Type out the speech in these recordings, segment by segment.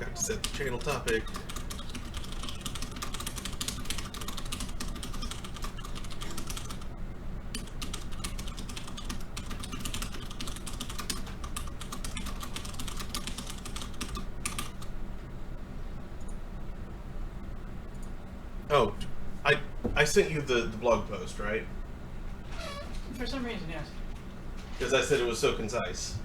Got to set the channel topic. Oh, I sent you the blog post, right? For some reason, yes. Because I said it was so concise.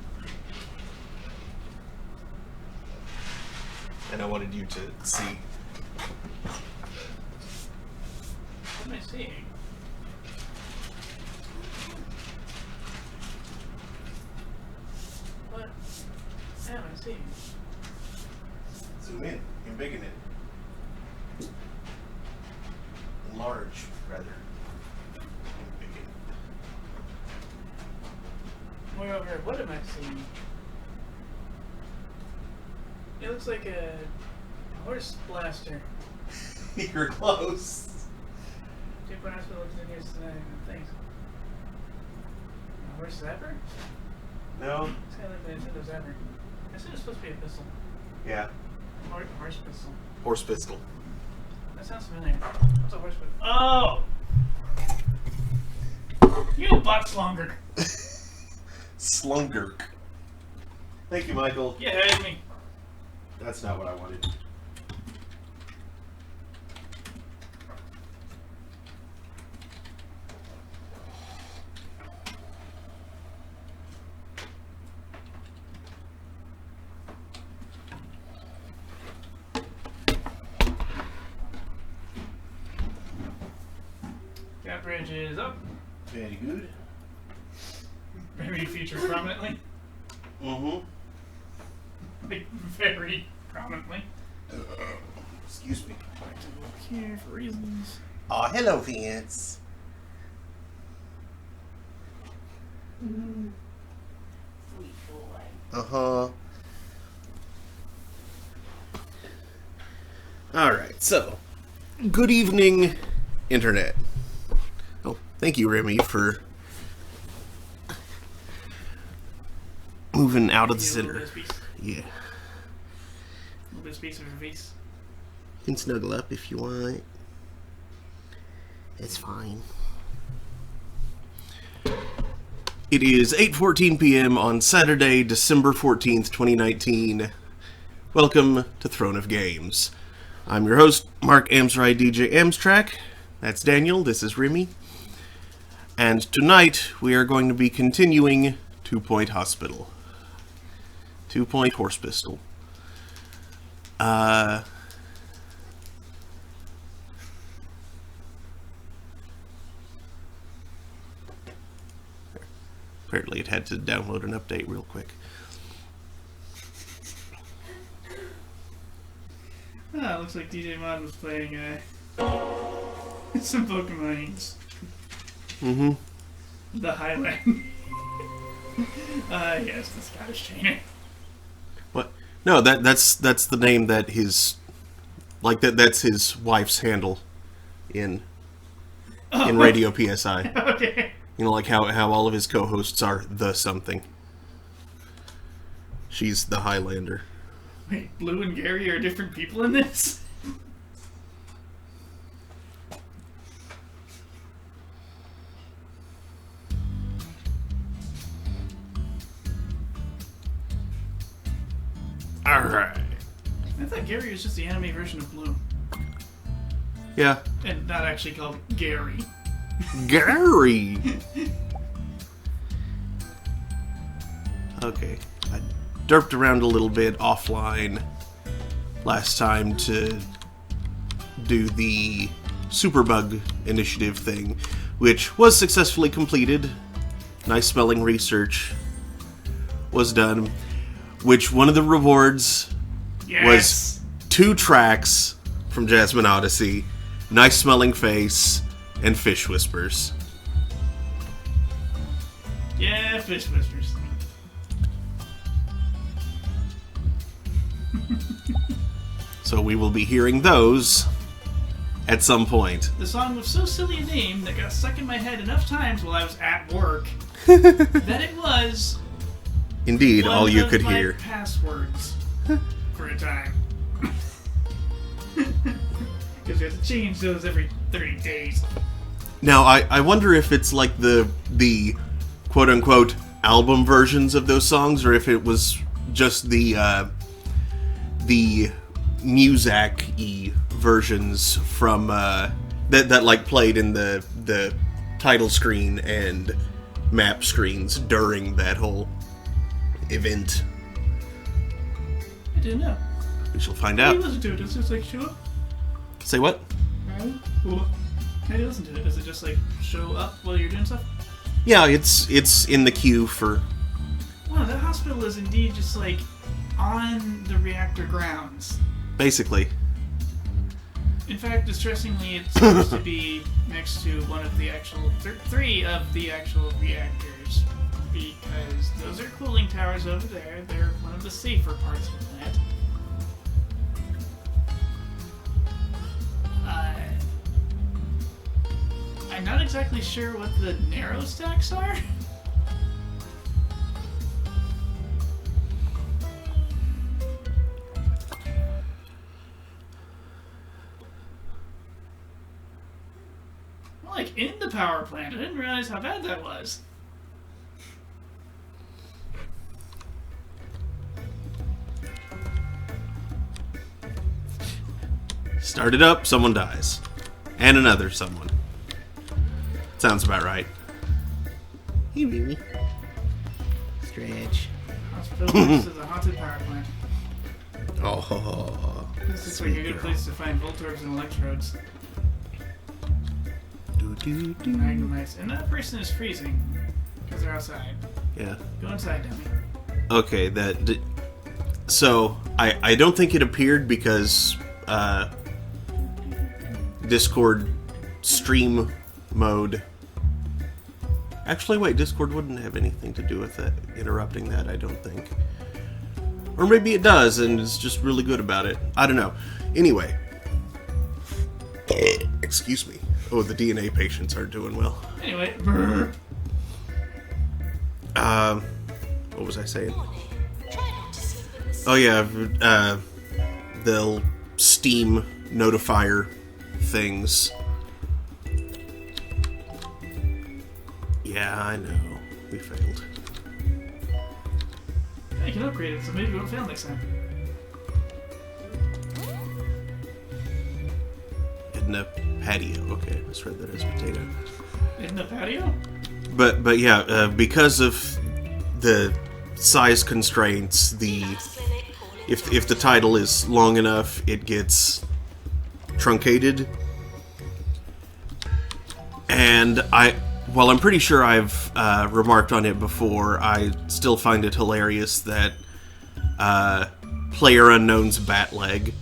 And I wanted you to see. What am I seeing? What am I seeing? Zoom in. You're big in it. Large, rather. Big in Moreover, what am I seeing? It looks like a horse blaster. it. You're close. Japan Hospital looks in here things. A horse zapper? No? It's kind of like the Nintendo zapper. I said it's supposed to be a pistol. Yeah. Horse pistol. Horse pistol. That sounds familiar. What's a horse pistol? Oh! You bought Slunker. Slunker. Thank you, Michael. Yeah, that's me. That's not what I wanted. Cat bridge is up. Very good. Maybe featured prominently. Mm-hmm. Like, very prominently. Excuse me. Here for reasons. Oh, hello, Vince. Sweet boy. Uh-huh. Alright, so. Good evening, Internet. Oh, thank you, Remy, for moving out of the center. Yeah. A little bit of space over your face. You can snuggle up if you want. It's fine. It is 8:14 p.m. on Saturday, December 14th, 2019. Welcome to Throne of Games. I'm your host, Mark Amsrai, DJ Amstrack. That's Daniel. This is Remy. And tonight, we are going to be continuing 2 Point Hospital. 2 Point Horse Pistol. Apparently it had to download an update real quick. Ah, looks like DJ Mod was playing some Pokemon. Mm-hmm. The Highland. Yes, the Scottish trainer. What? No, that's the name that his, like, that's his wife's handle in Radio PSI. Okay. You know, like how all of his co-hosts are the something. She's the Highlander. Wait, Blue and Gary are different people in this? Alright. I thought Gary was just the anime version of Blue. Yeah. And not actually called Gary. Gary! Okay. I derped around a little bit offline last time to do the Superbug initiative thing, which was successfully completed. Nice smelling research was done, which one of the rewards was 2 tracks from Jasmine Odyssey, Nice Smelling Face, and Fish Whispers. Yeah, Fish Whispers. So we will be hearing those at some point. The song was so silly a name that got stuck in my head enough times while I was at work that it was Indeed, one all you of could my hear. passwords for a time. because you have to change those every 30 days. Now, I wonder if it's like the quote-unquote album versions of those songs, or if it was just the Muzak-y versions from that like played in the title screen and map screens during that whole event. I didn't know. We shall find How do out. you listen to it? Does it just like show up? Say what? Well, how do you listen to it? Does it just like show up while you're doing stuff? Yeah, it's in the queue for... Wow, that hospital is indeed just like on the reactor grounds. Basically. In fact, distressingly, it's supposed to be next to one of the actual... three of the actual reactors. Because those are cooling towers over there. They're one of the safer parts of the plant. I'm not exactly sure what the narrow stacks are. Like in the power plant. I didn't realize how bad that was. Start it up, someone dies. And another someone. Sounds about right. Hey, baby. Stretch. Hospital next to the haunted power plant. Oh, This is like a good place to find Voltorbs and electrodes. Magnemites. And that person is freezing. Because they're outside. Yeah. Go inside, dummy. Okay, so I don't think it appeared because Discord stream mode. Actually, wait, Discord wouldn't have anything to do with that, interrupting that, I don't think. Or maybe it does, and it's just really good about it. I don't know. Anyway. Excuse me. Oh, the DNA patients aren't doing well. Anyway, brr. What was I saying? Oh yeah, the Steam notifier things. Yeah, I know. We failed. Yeah, you can upgrade it, so maybe we won't fail next time. In the patio. Okay, I misread that as potato. In the patio? But yeah, because of the size constraints, if the title is long enough, it gets truncated. And while I'm pretty sure I've remarked on it before, I still find it hilarious that PlayerUnknown's bat leg.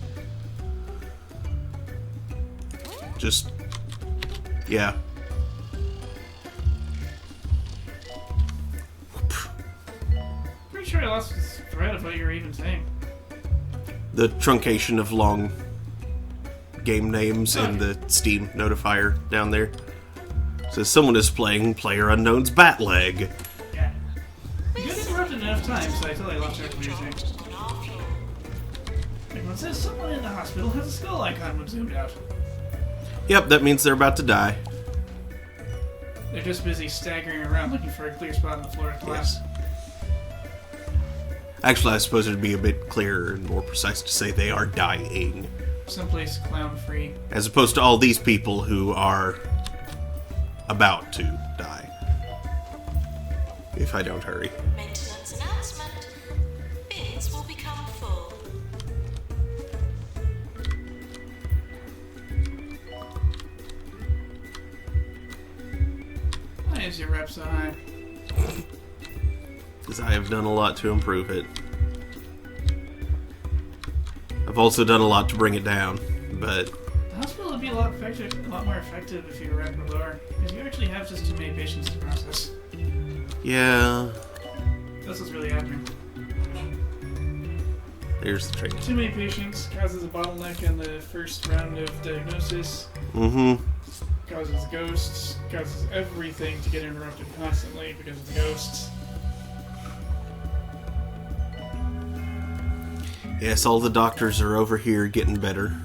Just, yeah. Pretty sure I lost the thread of what you were even saying. The truncation of long game names in the Steam notifier down there. Says someone is playing PlayerUnknown's bat leg. Yeah. You got interrupted enough times, so I totally lost track of what you were saying. Like when it says someone in the hospital has a skull icon when zoomed out. Yep, that means they're about to die. They're just busy staggering around looking for a clear spot on the floor to collapse. Actually, I suppose it'd be a bit clearer and more precise to say they are dying. Someplace clown-free. As opposed to all these people who are about to die. If I don't hurry. Maintenance announcement. Bins will become full. Why is your rep so high? Because I have done a lot to improve it. I've also done a lot to bring it down, but... The hospital would be a lot more effective if you were at lower, because you actually have just too many patients to process. yeah... That's what's really happening. There's the trick. Too many patients causes a bottleneck in the first round of diagnosis, Mm-hmm. causes ghosts, causes everything to get interrupted constantly because of the ghosts. Yes, all the doctors are over here getting better.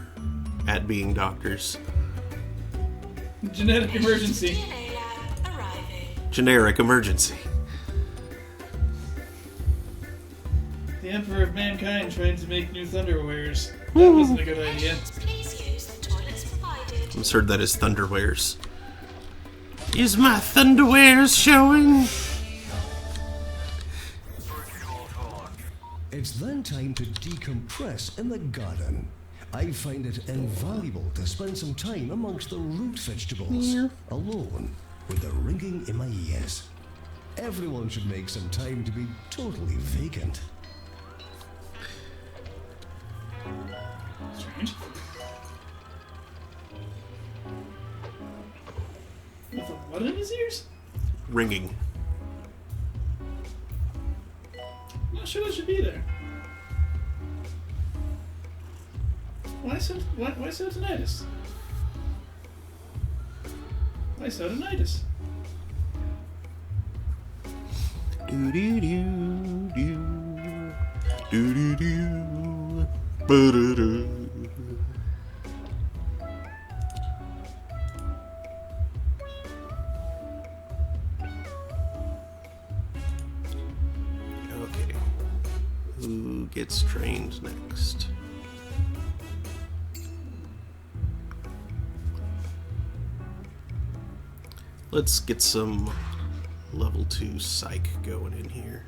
at being doctors. Genetic emergency. DNA lab arriving. Generic emergency. The Emperor of Mankind trying to make new Thunderwares. That wasn't a good idea. Please use the toilets provided. I misheard that as Thunderwares. Is my Thunderwares showing? It's then time to decompress in the garden. I find it invaluable to spend some time amongst the root vegetables, alone, with the ringing in my ears. Everyone should make some time to be totally vacant. Strange. With a what in his ears? Ringing. I'm not sure that should be there. Why so tinnitus? Why so tinnitus? Do do do do do do do ba-da-da. Okay. Who gets trained next? Let's get some level 2 psych going in here.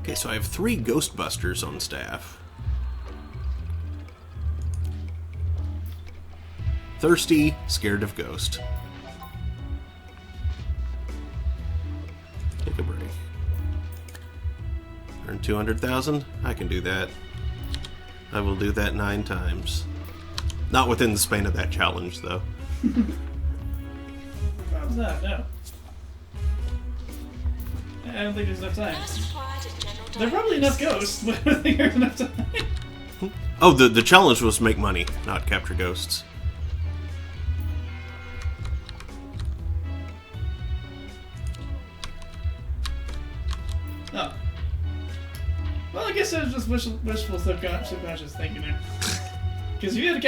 Okay, so I have 3 Ghostbusters on staff. Thirsty, scared of ghost. Take a break. Earn 200,000? I can do that. I will do that 9 times. Not within the span of that challenge, though. How's that? No. I don't think there's enough time. First required in general There are probably enough ghosts, but I don't think there's enough time. Oh, the challenge was make money, not capture ghosts. Oh. Well, I guess that was just wishful subconscious thinking there. Because if you had a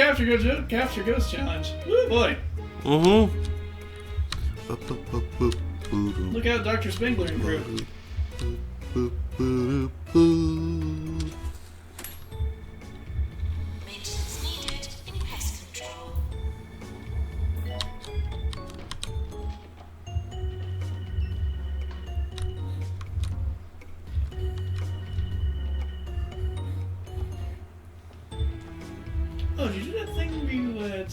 capture ghost challenge, woo boy! Mm-hmm. Look out, Dr. Spengler and crew. maintenance needed in pest control. Oh, did you do that thing where you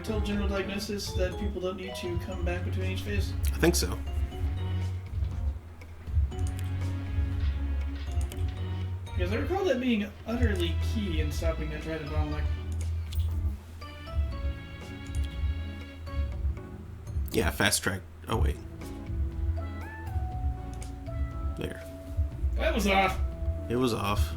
tell general diagnosis that people don't need to come back between each phase? I think so. Because I recall that being utterly key in stopping that dreaded bottleneck. Yeah, fast track. Oh, wait. There. That was off. It was off.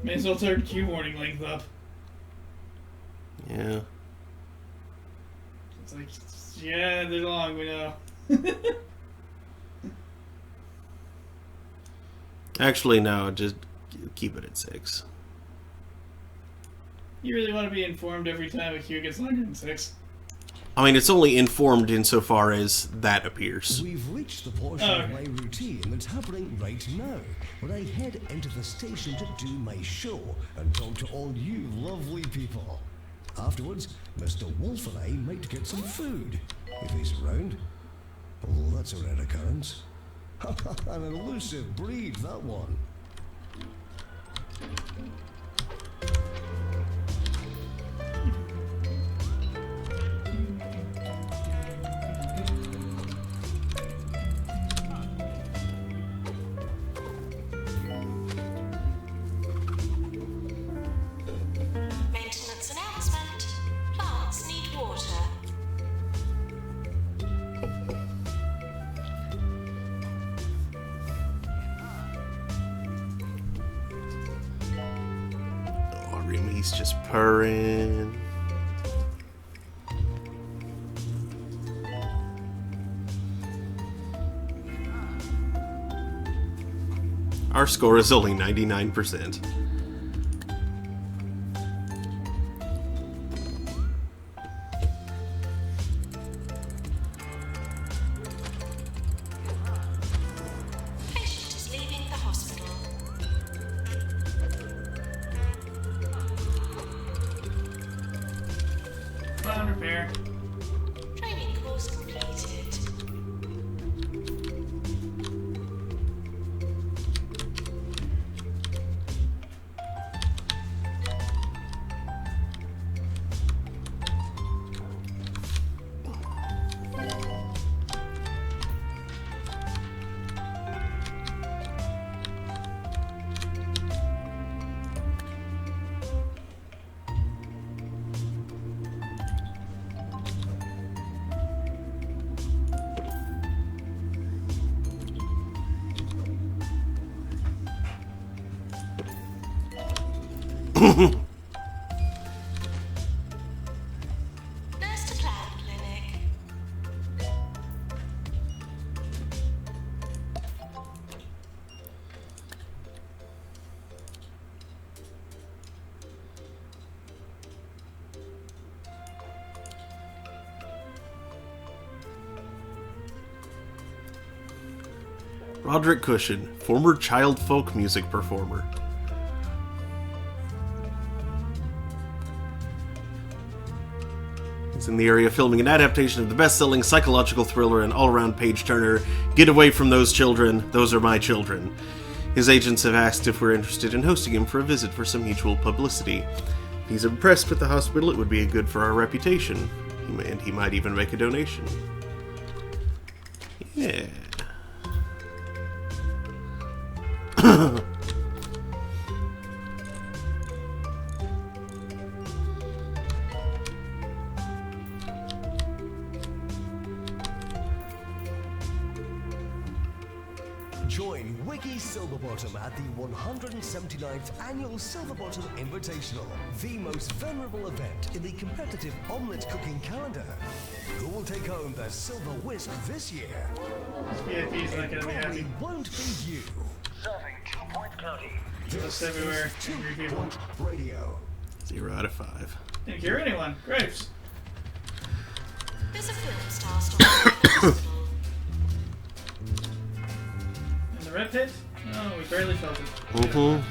May as well turn Q warning length up. Yeah. It's like, yeah, they're long, we know. Actually, no, just keep it at 6. You really want to be informed every time a queue gets longer than 6. I mean, it's only informed insofar as that appears. We've reached the portion of my routine that's happening right now, where I head into the station to do my show and talk to all you lovely people. Afterwards, Mr. Wolf and I might get some food, if he's around. Although that's a rare occurrence. An elusive breed, that one. He's just purring. Our score is only 99%. Patient is leaving the hospital. Phone repair. Training course completed. Nurse to Cloud Clinic. Roderick Cushion, former child folk music performer. He's in the area filming an adaptation of the best-selling psychological thriller and all-around page-turner, Get Away from Those Children, Those Are My Children. His agents have asked if we're interested in hosting him for a visit for some mutual publicity. If he's impressed with the hospital, it would be good for our reputation. And he might even make a donation. Yeah. Join Wiki Silverbottom at the 179th Annual Silverbottom Invitational, the most venerable event in the competitive omelette cooking calendar. Who will take home the Silver Whisk this year? VIP's not It gonna be happy. probably won't be you. Serving 2 Point County. Just everywhere. Two Angry people. Point Radio. 0 out of 5. Didn't cure anyone. Grapes. There's a film star story in the hospital. In the red pit? Oh, we barely felt it. Mm-hmm.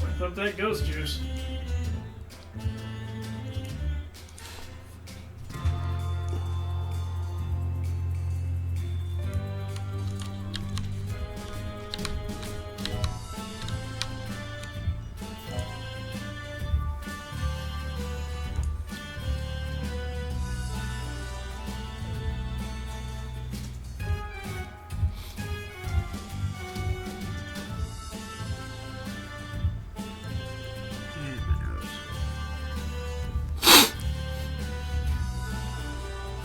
Whip up that ghost juice.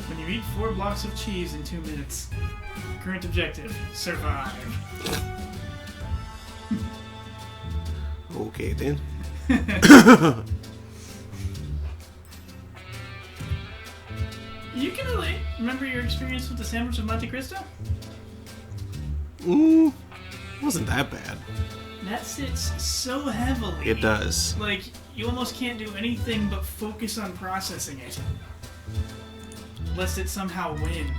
When you eat 4 blocks of cheese in 2 minutes. Current objective, survive. Okay, then. You can relate. Remember your experience with the sandwich of Monte Cristo? Wasn't that bad. That sits so heavily. It does. Like, you almost can't do anything but focus on processing it. Lest it somehow win.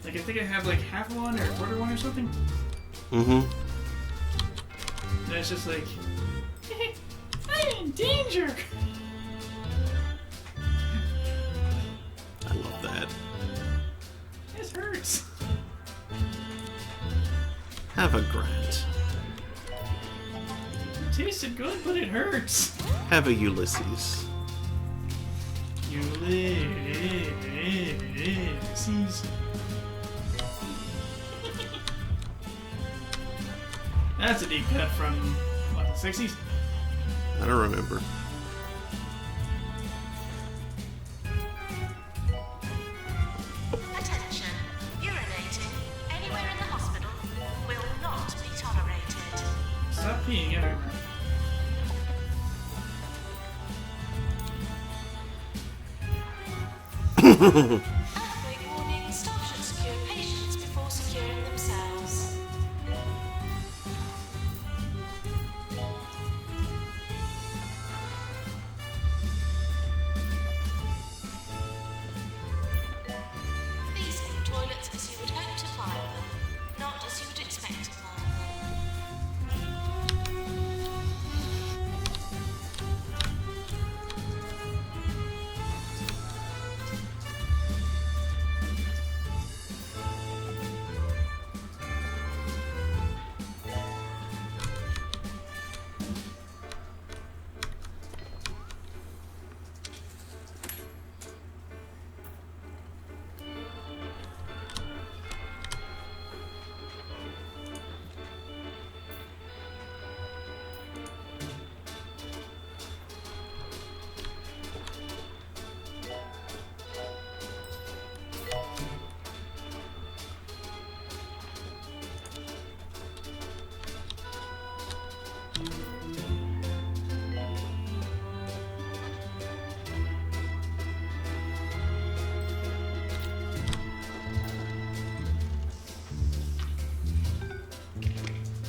Like, I think I have like half one or a quarter one or something. Mm-hmm. And it's just like, I'm in danger. I love that. This hurts. Have a Grant. It tasted good, but it hurts. Have a Ulysses. Ulysses. That's a deep cut from, what, the 60s? I don't remember. Attention. Urinating anywhere in the hospital will not be tolerated. Stop peeing everywhere. Earthquake warning. Staff should secure patients before securing themselves. These are toilets as you would hope to find them, not as you would expect to find them.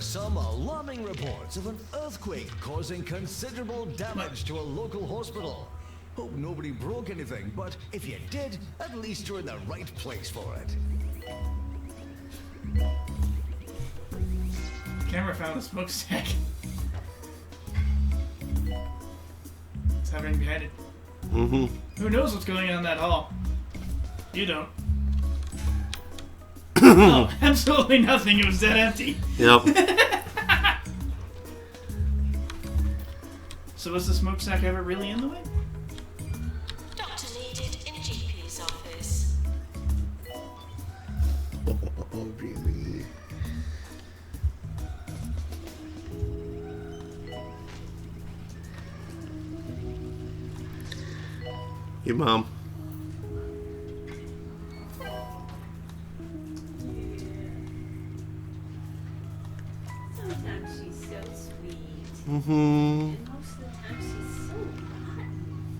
Some alarming reports of an earthquake causing considerable damage to a local hospital. Hope nobody broke anything, but if you did, at least you're in the right place for it. Camera found a smokestack. It's having beheaded. Mm-hmm. Who knows what's going on in that hall? You don't. No, absolutely nothing. It was dead empty. Yep. So was the smokestack ever really in the way? Doctor needed in GP's office. Oh, really? Your mom. Sometimes she's so sweet. Mm-hmm. And most of the time she's so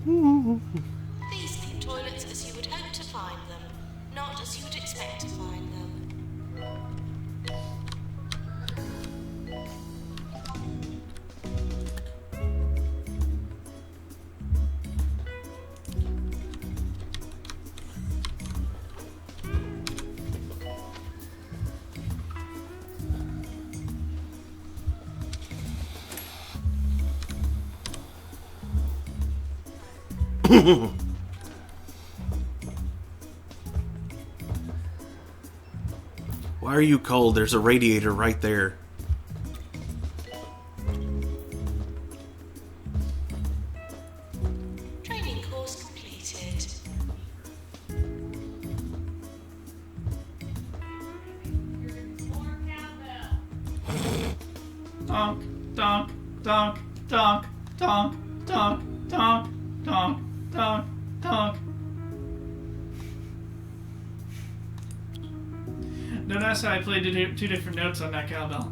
rotten. These be toilets as you would hope to find them, not as you would expect to find them. Why are you cold? There's a radiator right there. Training course completed. Donk, donk, donk, donk, donk, donk, donk, donk, donk, donk. Notice how I played two different notes on that cowbell.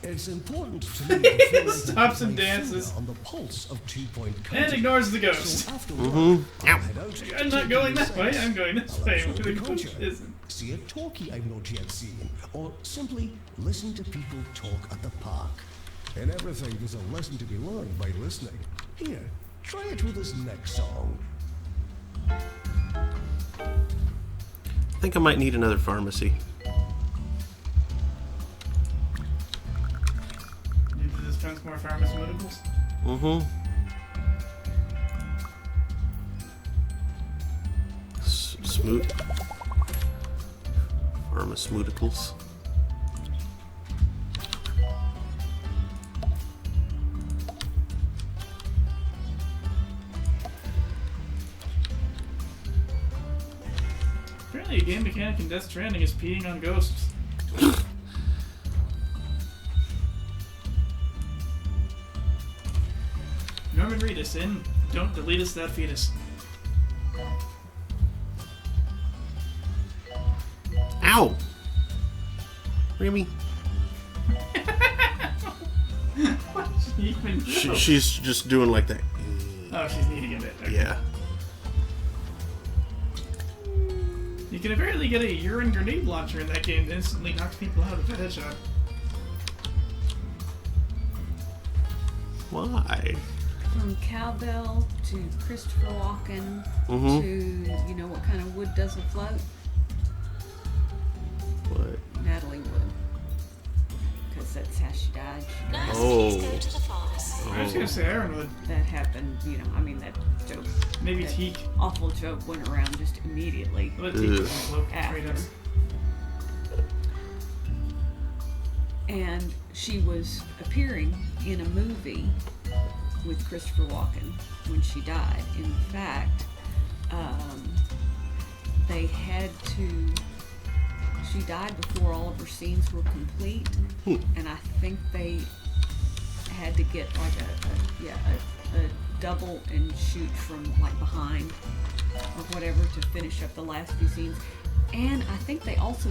It's important to me to feel like Stops and my dances. finger on the pulse of 2 Point County. And ignores the ghost. So after work, I'll head out I'm to not going that way, sights. I'm going this I'll way. absorb Where the the ghost culture, isn't. see a talkie I've not yet seen, or simply listen to people talk at the park. In everything, there's a lesson to be learned by listening. Here, try it with this next song. I think I might need another pharmacy. Need to dispense more pharmaceuticals. Mm-hmm. Smooth. Pharmaceuticals. Apparently, a game mechanic in Death Stranding is peeing on ghosts. Norman Reedus in Don't Delete Us That Fetus. Ow! Really? What did she even do? She's just doing like that. Oh, she's needing a bit. Okay. Yeah. You can apparently get a urine grenade launcher in that game that instantly knocks people out with a headshot. Why? From cowbell to Christopher Walken Mhm. to, you know, what kind of wood doesn't float? What? Natalie Wood. Because that's how she died. Nurse, Oh. please go to the pharmacy. I was gonna say Ironwood. That happened, you know, I mean, that joke. Maybe that Teak. awful joke went around just immediately Let Teak Ugh. float straight up. after. And she was appearing in a movie with Christopher Walken when she died. In fact, they had to. She died before all of her scenes were complete, and I think they had to get like a double and shoot from like behind or whatever to finish up the last few scenes. And I think they also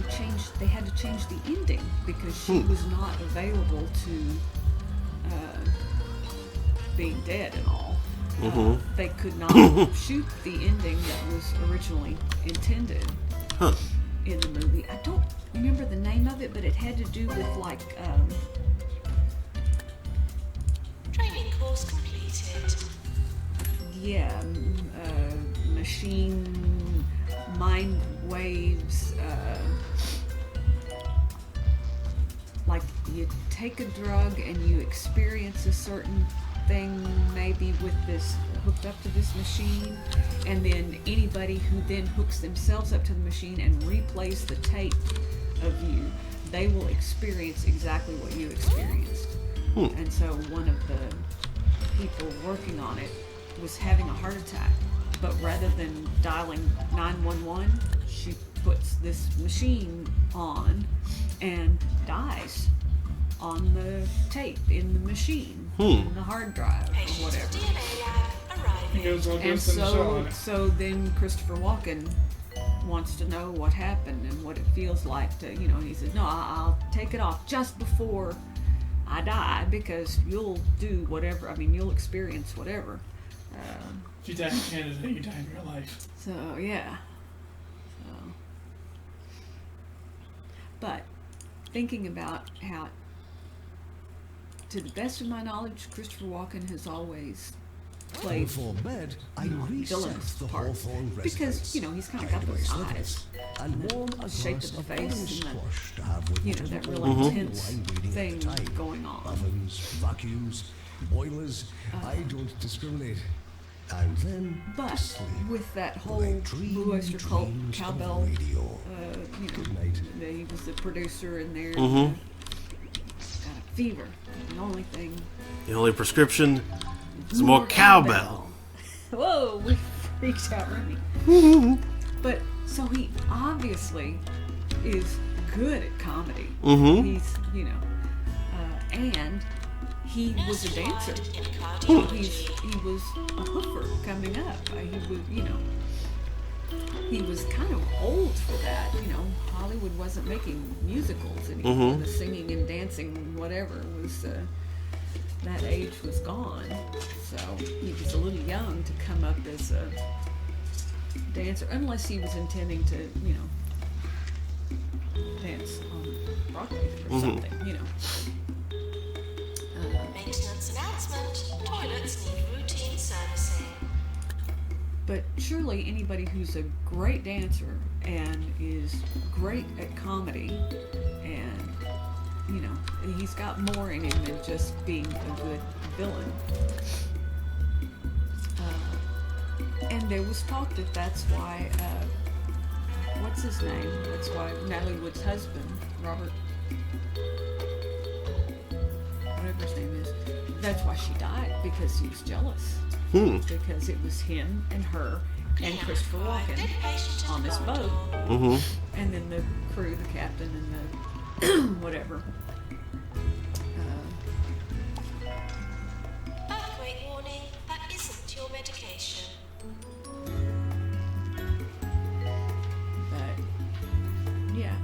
they had to change the ending because she was not available to being dead and all. They could not shoot the ending that was originally intended Huh. in the movie. I don't remember the name of it, but it had to do with like, Training course completed. machine mind waves. Like you take a drug and you experience a certain thing, maybe with this hooked up to this machine, and then anybody who then hooks themselves up to the machine and replays the tape of you, they will experience exactly what you experienced. And so one of the people working on it was having a heart attack, but rather than dialing 911, she puts this machine on and dies on the tape in the machine, in the hard drive or Patient's whatever. DNA lab arriving. It goes all And ghosts in the shell on it. so then Christopher Walken wants to know what happened and what it feels like to, you know, he says, no, I'll take it off just before I die because you'll do whatever, I mean, you'll experience whatever. If you die in Canada, you die in real life. So, yeah. So. But thinking about how, to the best of my knowledge, Christopher Walken has always played Before bed, I reset villainous the part Hawthorne residence. because, you know, he's kind of got Tied my those slippers, eyes and warm a shape glass of the of face orange and squash to have with you know, little that old really wine intense waiting thing at the time. going on. Ovens, vacuums, boilers, I don't discriminate. And then to But sleep. with that whole Like dream Blue Oyster Cult dreams of cowbell, radio. you know, Good night. he was the producer in there. Mhm. Got a fever. The only thing. The only prescription is more cowbell. Whoa, we freaked out, Remy. But so he obviously is good at comedy. Mhm. He's, you know, and he was a dancer. In cardiology. He was a hoofer coming up. He was, you know. he was kind of old for that. You know, Hollywood wasn't making musicals anymore. The singing and dancing, whatever, was that age was gone. So he was a little young to come up as a dancer, unless he was intending to, you know, dance on Broadway or something. You know. Maintenance announcement. Toilets need routine servicing. But surely anybody who's a great dancer and is great at comedy, and you know, he's got more in him than just being a good villain. And there was talk that that's why, what's his name? That's why Natalie Wood's husband, Robert, whatever his name is, that's why she died, because he was jealous. Because it was him and her and Christopher Walken on this boat. And then the crew, the captain and the whatever. Earthquake warning. That isn't your medication. But yeah,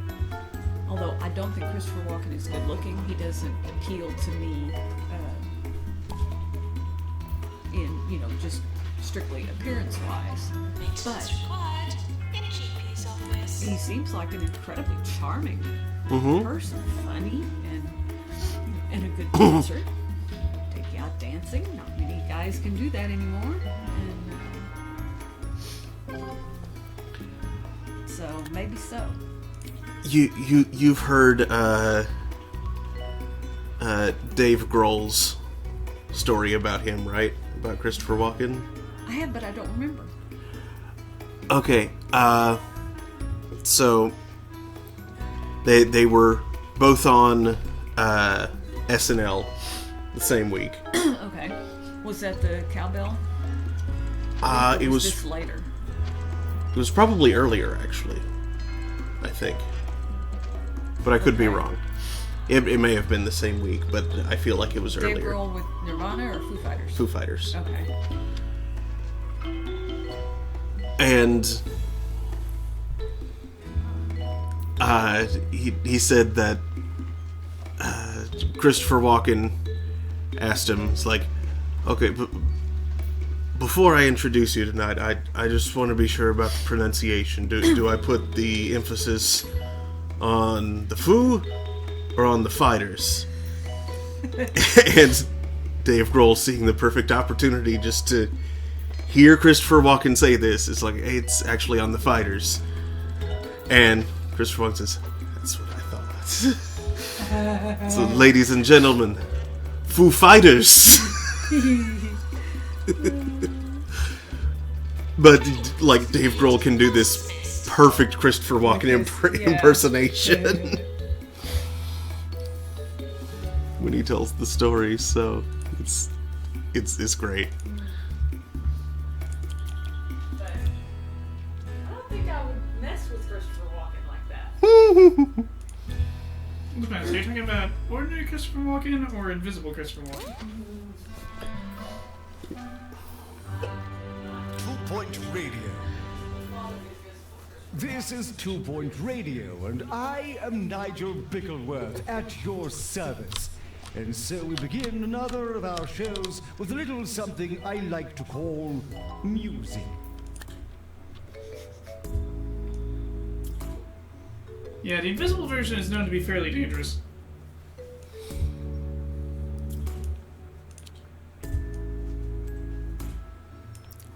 although I don't think Christopher Walken is good looking, he doesn't appeal to me in, you know, just strictly appearance wise. Maintenance required in GP's office. He seems like an incredibly charming person, funny and a good dancer. Take you out dancing. Not many guys can do that anymore. And so maybe so. You've heard Dave Grohl's story about him, right? About Christopher Walken? I have, but I don't remember. Okay, so they were both on SNL the same week. Okay. Was that the cowbell? Or It was this later. It was probably earlier, actually. I think, but I could be wrong. It may have been the same week, but I feel like it was Dave earlier. Grohl with Nirvana or Foo Fighters? Foo Fighters. Okay. And he said that Christopher Walken asked him, it's like, okay, but before I introduce you tonight, I just want to be sure about the pronunciation. Do I put the emphasis on the Foo or on the Fighters? And Dave Grohl, seeing the perfect opportunity just to hear Christopher Walken say this, it's like, hey, it's actually on the Fighters. And Christopher Walken says, that's what I thought. So, ladies and gentlemen, Foo Fighters. But, like, Dave Grohl can do this perfect Christopher Walken impersonation when he tells the story, so it's great. But I don't think I would mess with Christopher Walken like that. Depends. Are you talking about ordinary Christopher Walken or invisible Christopher Walken? 2 Point Radio. This is 2 Point Radio, and I am Nigel Bickleworth at your service. And so we begin another of our shows with a little something I like to call music. Yeah, the invisible version is known to be fairly dangerous.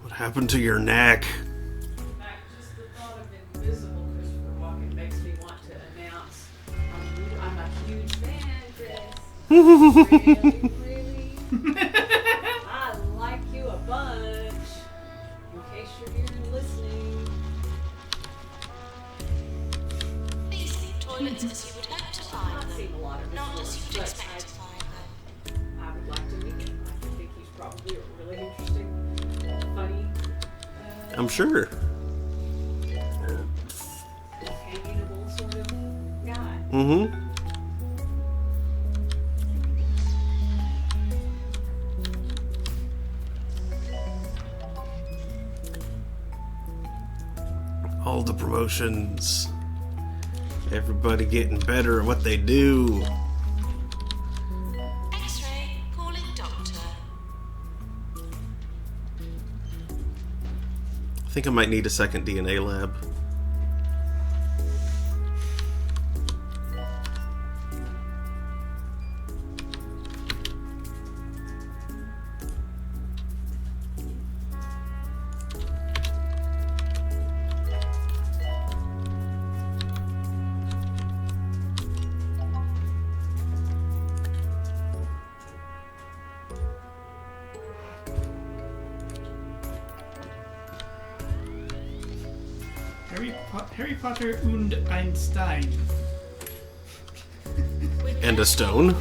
What happened to your neck? Just the thought of invisible Christopher Walken makes me want to announce I'm a huge fan, Chris. Really? I like you a bunch. In case you're here and listening. These need toilets as you would hope to find I've seen them, a lot of not his as work, you'd but expect to find them. I would like to meet him. I think he's probably a really interesting, funny, I'm sure. companionable sort of guy. Mm-hmm. All the promotions. Everybody getting better at what they do. X-ray, calling doctor. I think I might need a second DNA lab. Harry Potter und Einstein. And a stone.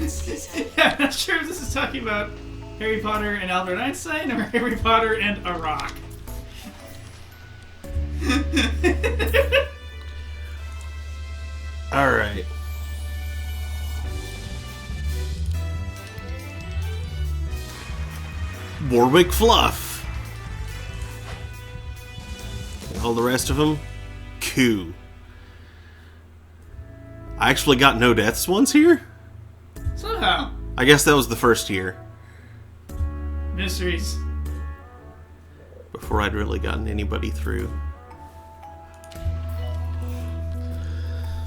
Yeah, I'm not sure if this is talking about Harry Potter and Albert Einstein or Harry Potter and a rock. Alright. Warwick Fluff. And all the rest of them, Q. I actually got no deaths once here? Somehow. I guess that was the first year. Mysteries. Before I'd really gotten anybody through.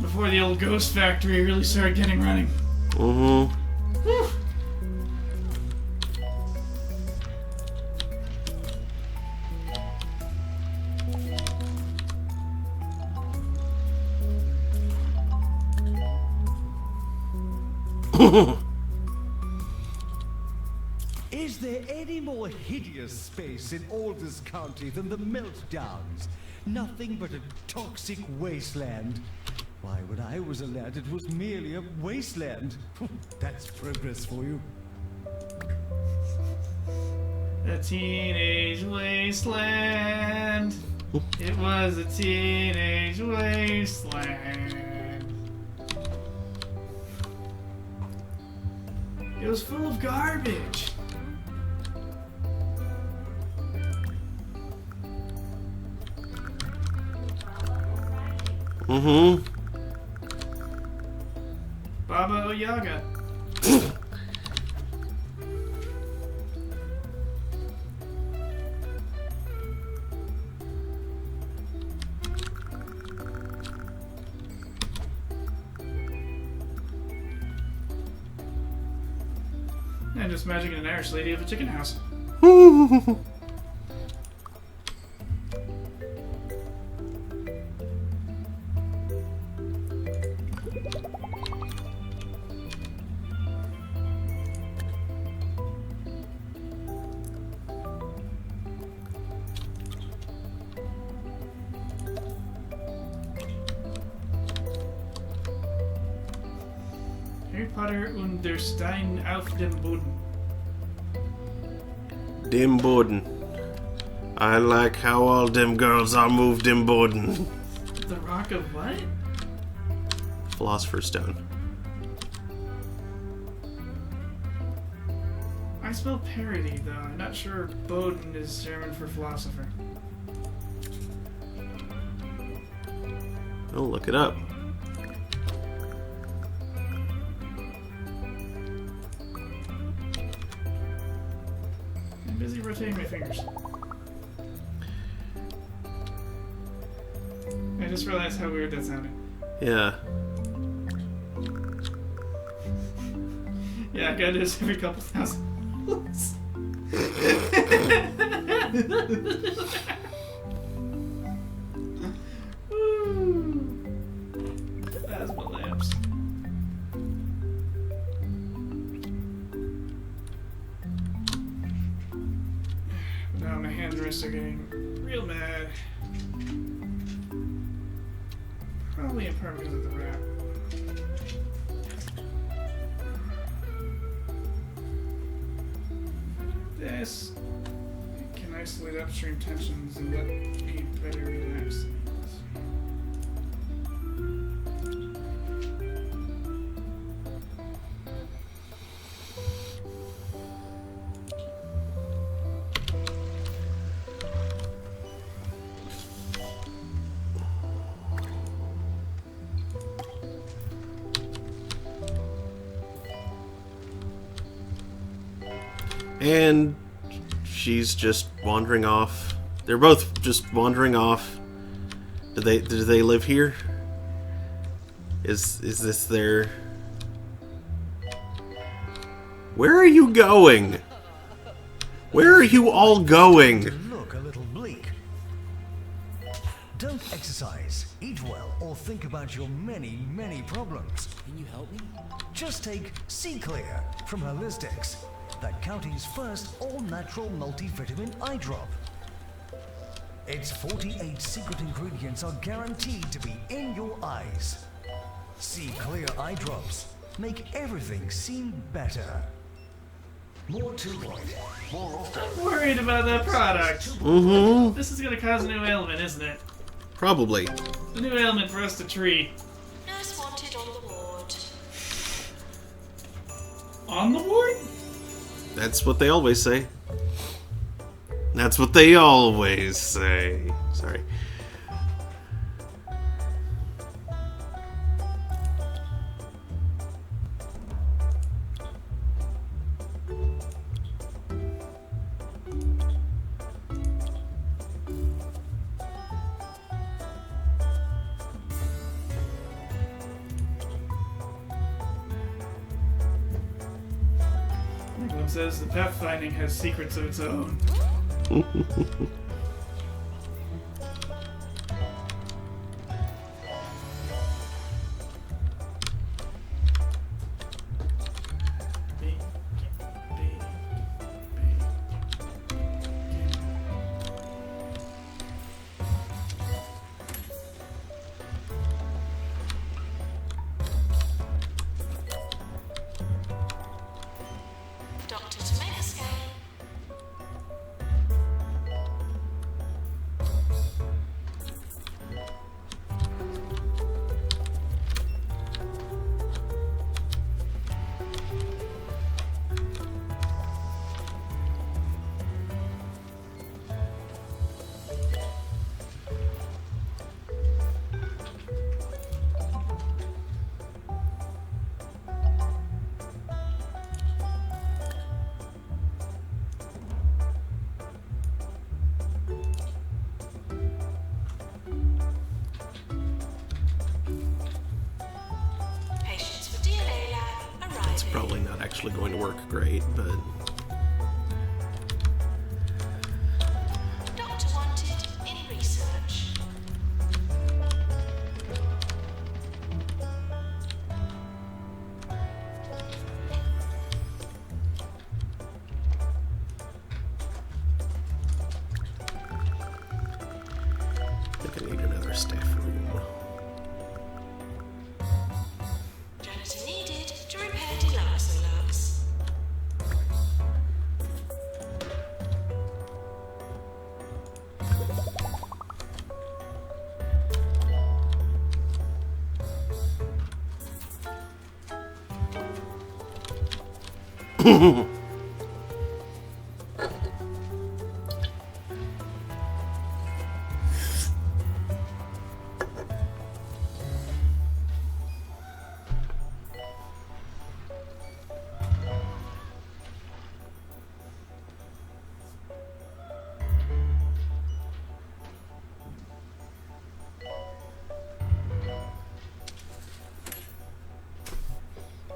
Before the old ghost factory really started getting running. Mm-hmm. Whew. Is there any more hideous space in Aldous County than the Meltdowns? Nothing but a toxic wasteland. Why, when I was a lad, it was merely a wasteland. That's progress for you. A teenage wasteland. It was a teenage wasteland. It was full of garbage. Mm-hmm. Baba Yaga. And just magic an Irish lady of a chicken house. Harry Potter und der Stein auf dem Boden. Dem Boden. I like how all them girls are moved in Boden. The Rock of what? Philosopher's Stone. I spell parody though. I'm not sure Boden is German for philosopher. I'll look it up. I'm busy rotating my fingers. I just realized how weird that sounded. Yeah. Yeah, I gotta do this every couple thousand. Woo. Plasma lamps. Now my hands and wrists are getting real mad. Probably in part because of the wrap. This can isolate upstream tensions and let me better relax things. And she's just wandering off. They're both just wandering off. Do they live here? Is this their... Where are you going? Where are you all going? Look a little bleak. Don't exercise, eat well, or think about your many, many problems. Can you help me? Just take Sea Clear from Holistics, the county's first all-natural multivitamin eye drop. Its 48 secret ingredients are guaranteed to be in your eyes. Sea Clear eye drops make everything seem better. More 2 point, more often. I'm worried about that product. Mm-hmm. This is gonna cause a new ailment, isn't it? Probably. A new ailment for us to treat. Nurse wanted on the ward. On the ward? That's what they always say. That's what they always say. Sorry. One says the pathfinding has secrets of its own. Doctor Tomato Scale. Patients for DNA lab arriving. It's probably not actually going to work great, but... Doctor wanted in research. I think I need another staff room. Janitor needed to repair Deluxe alerts.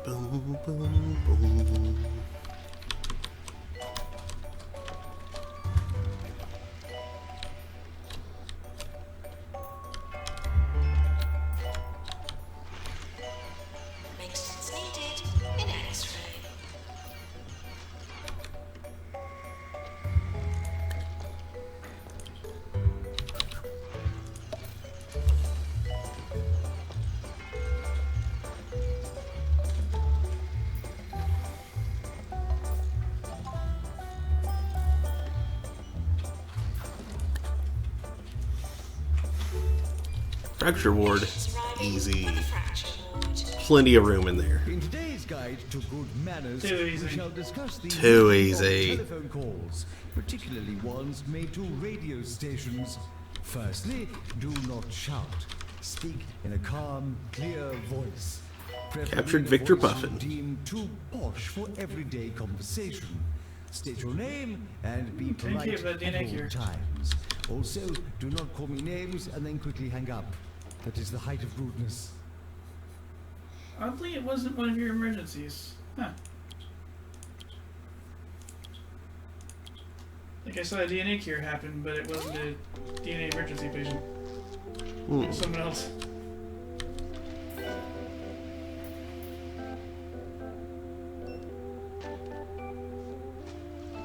Boom, boom, boom. Maintenance needed in X-ray. Fracture ward. Patients arriving Easy. for the fracture ward. Plenty of room in there. In today's guide to good manners, Too easy. we shall discuss the Too use of easy. telephone calls, particularly ones made to radio stations. Firstly, do not shout. Speak in a calm, clear voice. Preferably Captured in a Victor voice Buffin. you deem too posh for everyday conversation. State your name and be Thank polite you for the at DNA all cure. times. Also, do not call me names and then quickly hang up. That is the height of rudeness. Oddly, it wasn't one of your emergencies. Huh. Like I saw a DNA cure happen, but it wasn't a DNA emergency patient. It was someone else.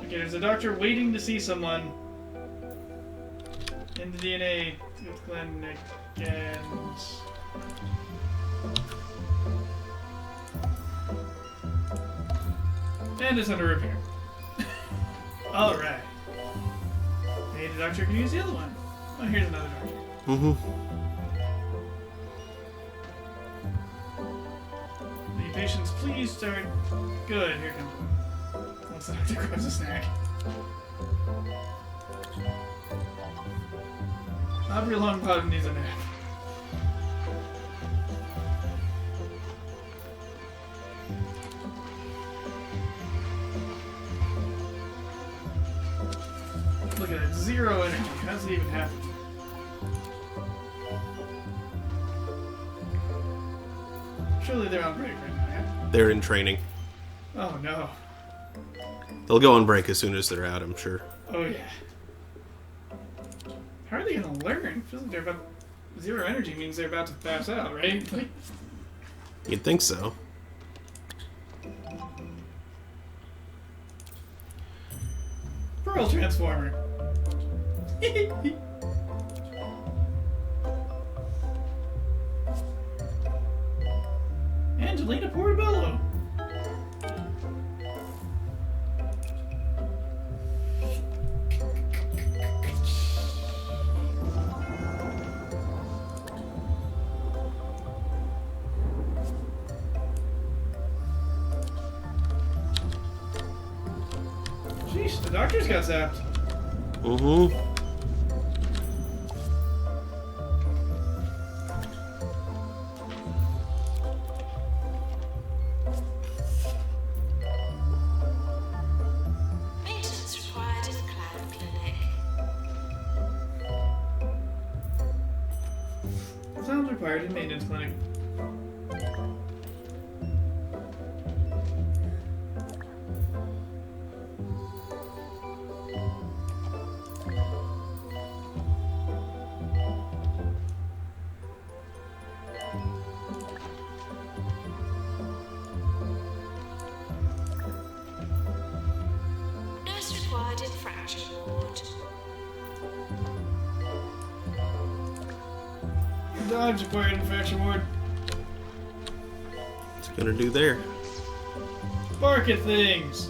Okay, there's a doctor waiting to see someone in the DNA clinic, and it's under repair. Alright. Hey, the doctor can use the other one. Oh, here's another doctor. Mm-hmm. The patients, please start. Good, here comes one. Once the doctor grabs a snack. Aubrey Longbottom needs a nap. Look at it, 0 energy. How's it even happen? Surely they're on break right now, yeah? They're in training. Oh no. They'll go on break as soon as they're out, I'm sure. Oh yeah. How are they gonna learn? Feels like they're about 0 energy means they're about to pass out, right? Like, You'd think so. Pearl Transformer. Angelina Portobello. Jeez, the doctor's got zapped. Mm-hmm. Maintenance required in Cloud Clinic. Sounds required in maintenance clinic. Nurse required in fracture ward. Dogs required in fracture ward. What's it gonna do there? Bark at things.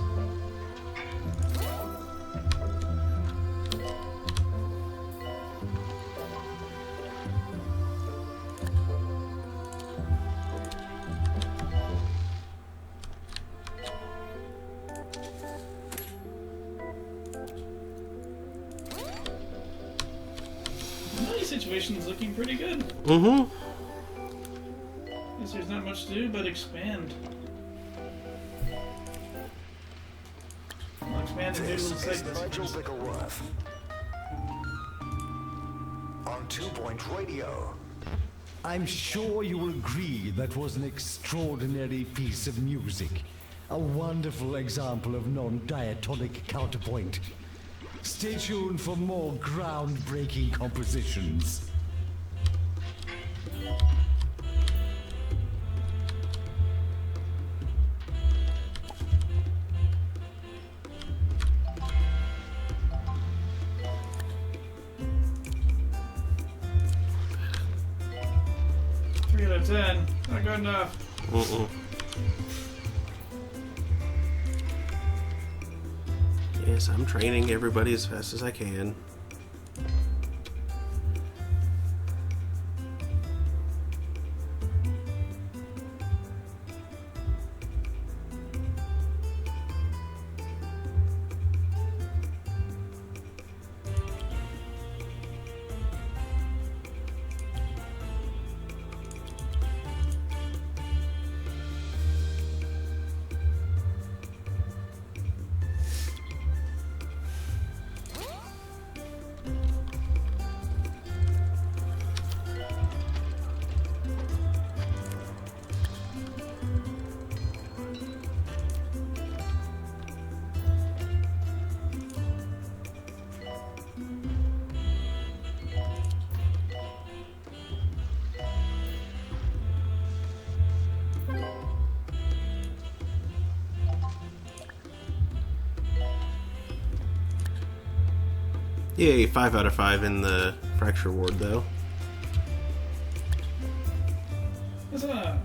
The situation's looking pretty good. Mm-hmm. Guess there's not much to do but expand. I'll expand and do This little is segments. Nigel Bickleworth. On 2 Point Radio. I'm sure you will agree that was an extraordinary piece of music. A wonderful example of non-diatonic counterpoint. Stay tuned for more groundbreaking compositions. Three out of 10. Not good enough. Mm-mm. Yes, I'm training everybody as fast as I can. Yay, 5 out of 5 in the fracture ward, though. Huzzah!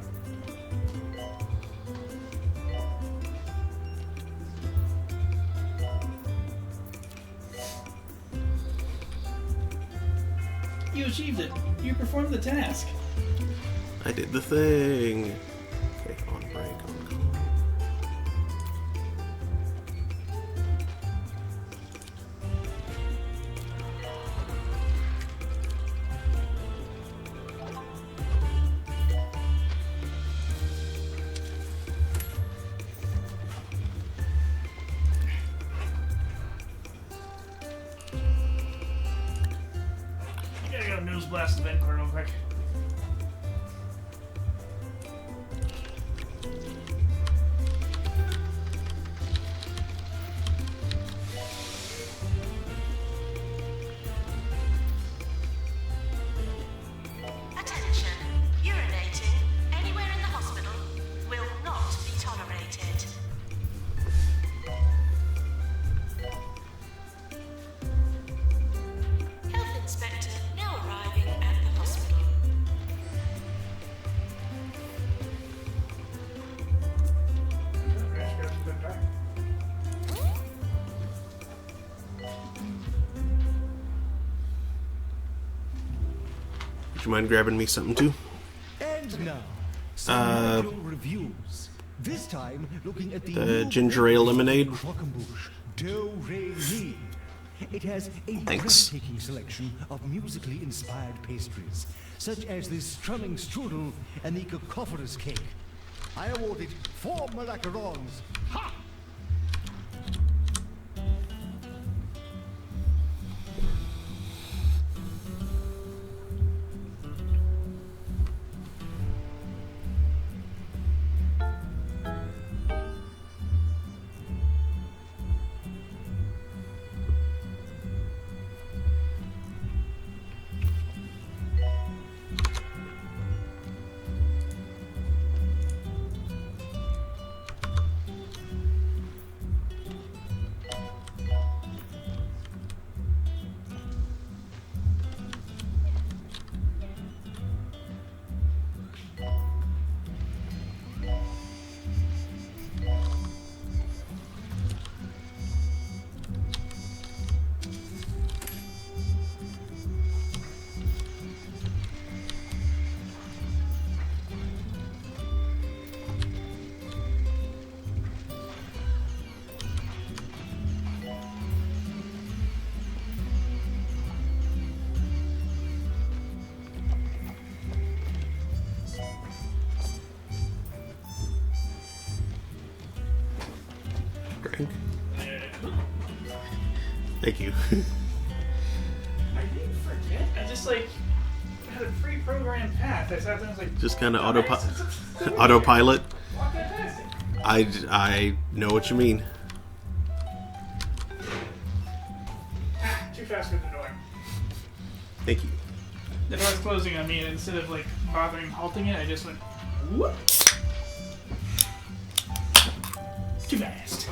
You achieved it. You performed the task. I did the thing. Okay, on break, on call. I gotta go news blast the vent core real quick. Attention. Urinating anywhere in the hospital will not be tolerated. Health inspector now arriving at the hospital. Would you mind grabbing me something, too? And now, some radio reviews. This time, looking at the new ginger ale lemonade. Croquembouche Do Re Mi. It has a Thanks. breathtaking selection of musically inspired pastries, such as this strumming strudel and the cacophonous cake. I award it 4 macarons. Ha! Drink. Thank you. I didn't forget. I just like had a pre-programmed path. I thought that was like Just kind of Dumbass. autopilot. walking past it. I know what you mean. Too fast for the door. Thank you. The door's closing on me, and instead of like bothering halting it, I just went whoop. Too fast.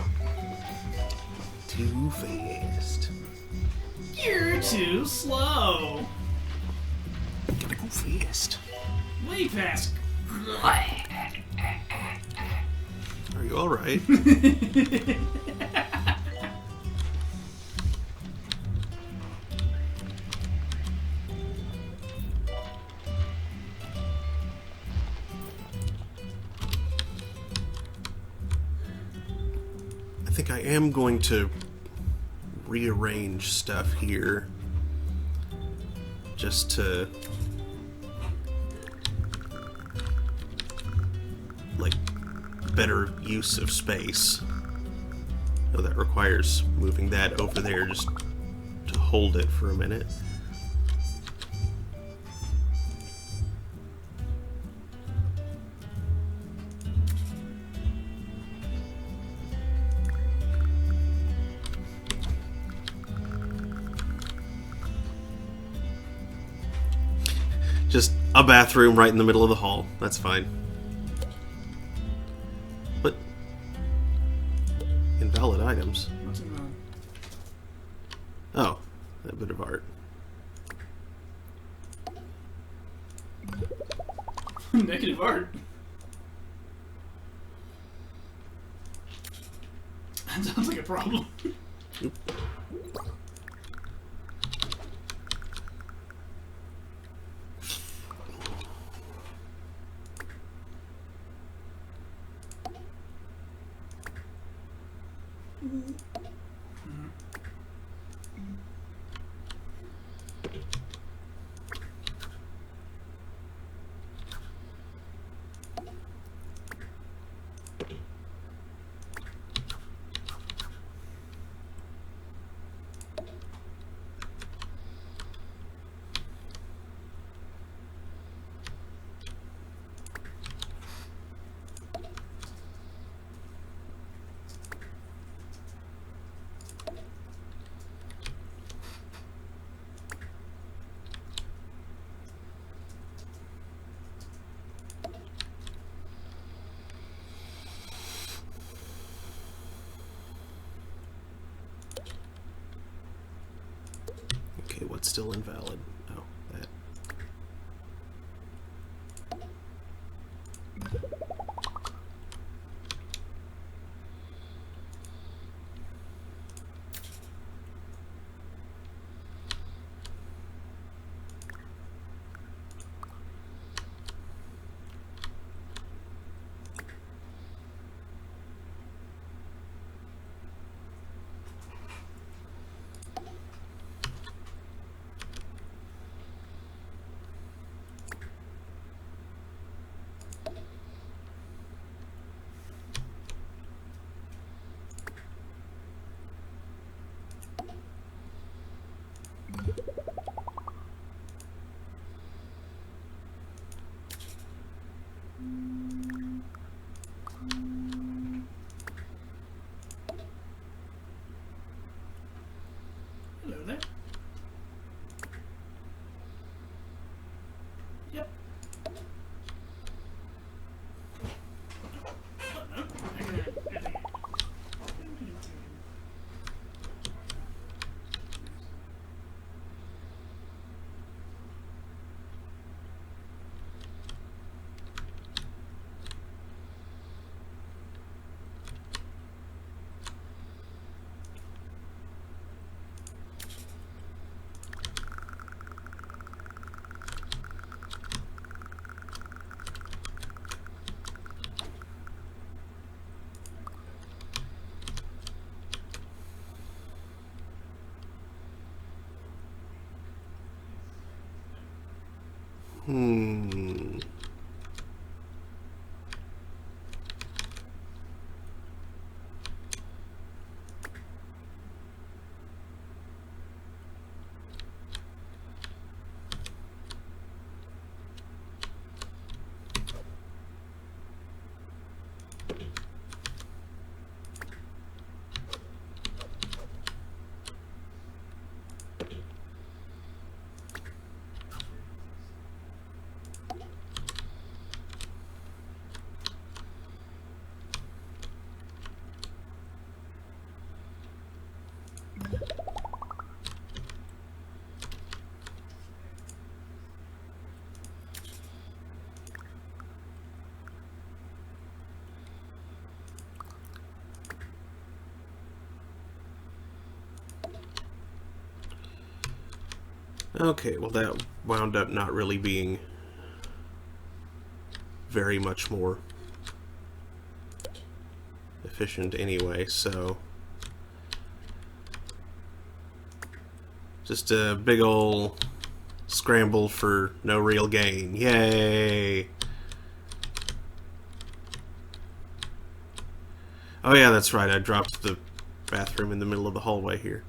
Too fast. You're too slow. Gotta go fast. Way fast. Are you alright? I think I am going to rearrange stuff here just to like better use of space. So that requires moving that over there just to hold it for a minute. Just a bathroom right in the middle of the hall. That's fine. But invalid items. What's wrong? Oh, that bit of art. Negative art. That sounds like a problem. Okay, what's still invalid? Oh, that. Hello there. Yep. Oh, no. Hmm. Okay, well that wound up not really being very much more efficient anyway, so just a big ol' scramble for no real gain. Yay! Oh yeah, that's right, I dropped the bathroom in the middle of the hallway here.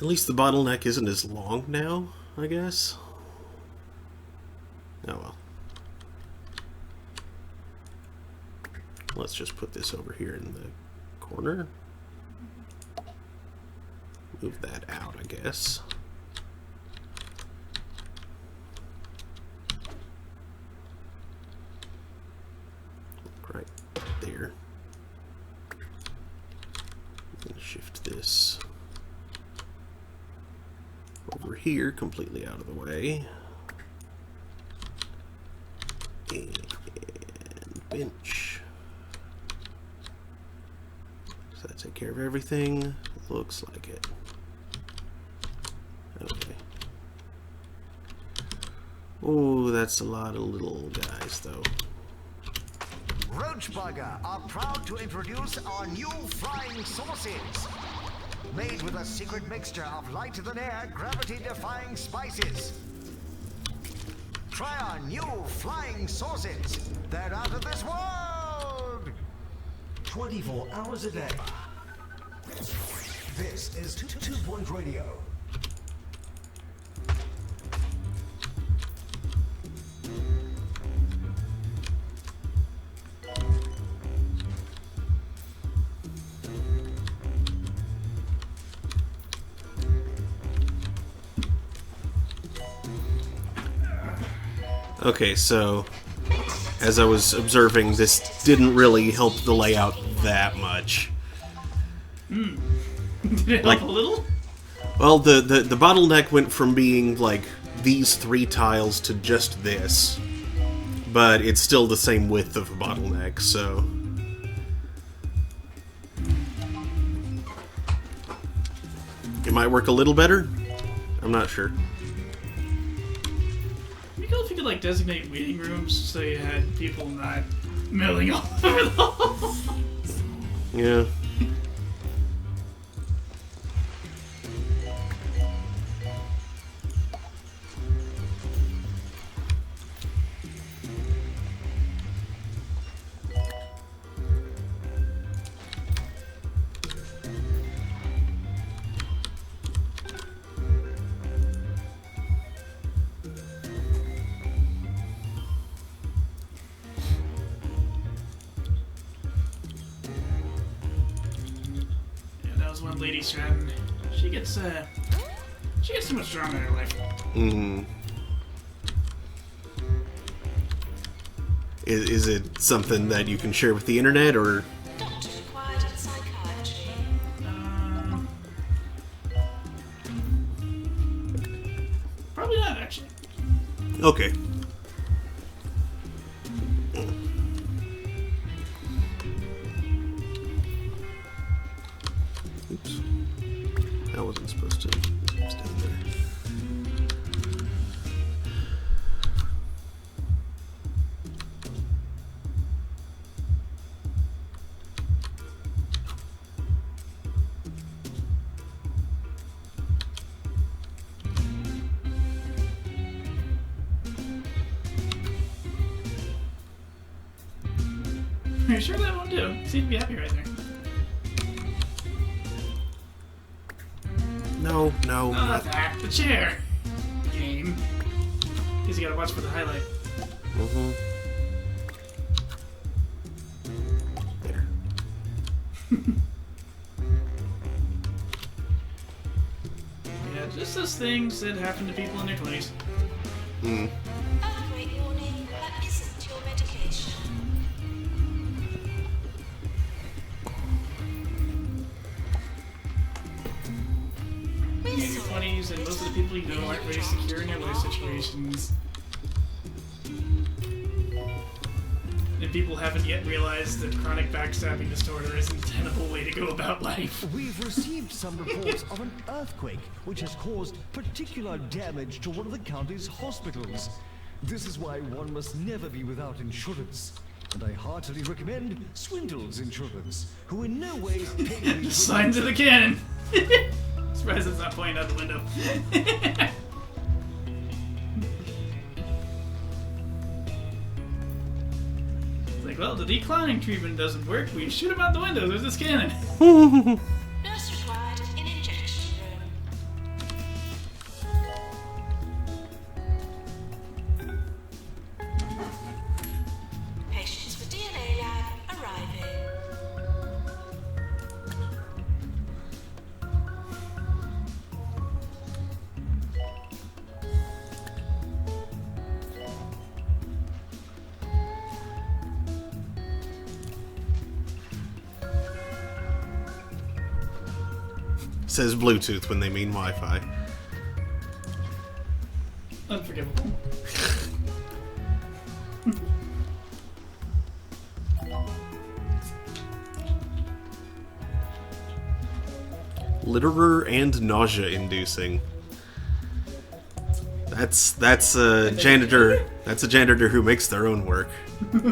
At least the bottleneck isn't as long now, I guess. Oh well. Let's just put this over here in the corner. Move that out, I guess. Right there. And shift this over here, completely out of the way. And bench. Does that take care of everything? Looks like it. Okay. Oh, that's a lot of little guys, though. Roachbugger are proud to introduce our new flying sauces. Made with a secret mixture of lighter-than-air, gravity-defying spices. Try our new flying sauces. They're out of this world! 24 hours a day. This is 2 Point Radio. Okay, so as I was observing, this didn't really help the layout that much. Did it Like- help a little? Well, the bottleneck went from being like these 3 tiles to just this, but it's still the same width of a bottleneck, so... It might work a little better? I'm not sure. It'd be cool if you could like designate waiting rooms so you had people not milling all over the hall. Yeah. Yeah, that was one lady Stratton. She gets too much drama in her life. Mm. Is it something that you can share with the internet, or... Doctor required in psychiatry. Probably not, actually. Okay. Oops. That wasn't supposed to stay there. Are you sure that won't do? Seem to be happy right there. No. That, the chair. Game. Because you gotta watch for the highlight. Mm-hmm. There. Yeah, just those things that happen to people in their 20s. Mm. Earthquake warning, that isn't your medication. We're In your sorry. 20s, and most of the people you know aren't very secure in their life situations. And people haven't yet realized that chronic backstabbing disorder isn't a tenable way to go about life. We've received some reports of an earthquake which has caused particular damage to one of the county's hospitals. This is why one must never be without insurance. And I heartily recommend Swindle's Insurance, who in no way pay Signs of the cannon! Surprised it's not pointing out the window. It's like, well, the declining treatment doesn't work. We shoot him out the window. There's this cannon. Nurse required in injection room. says Bluetooth when they mean Wi-Fi. Unforgivable. Litterer and nausea-inducing. That's a janitor. That's a janitor who makes their own work. Some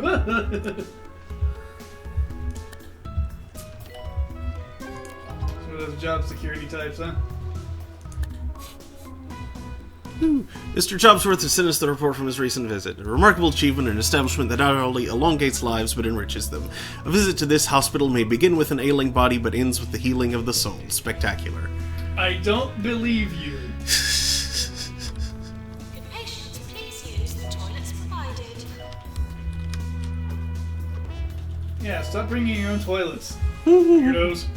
of those job security types, huh? Mr. Jobsworth has sent us the report from his recent visit. A remarkable achievement, an establishment that not only elongates lives but enriches them. A visit to this hospital may begin with an ailing body but ends with the healing of the soul. Spectacular. I don't believe you. Good patients, please use the toilets provided. Yeah, stop bringing your own toilets. Weirdos.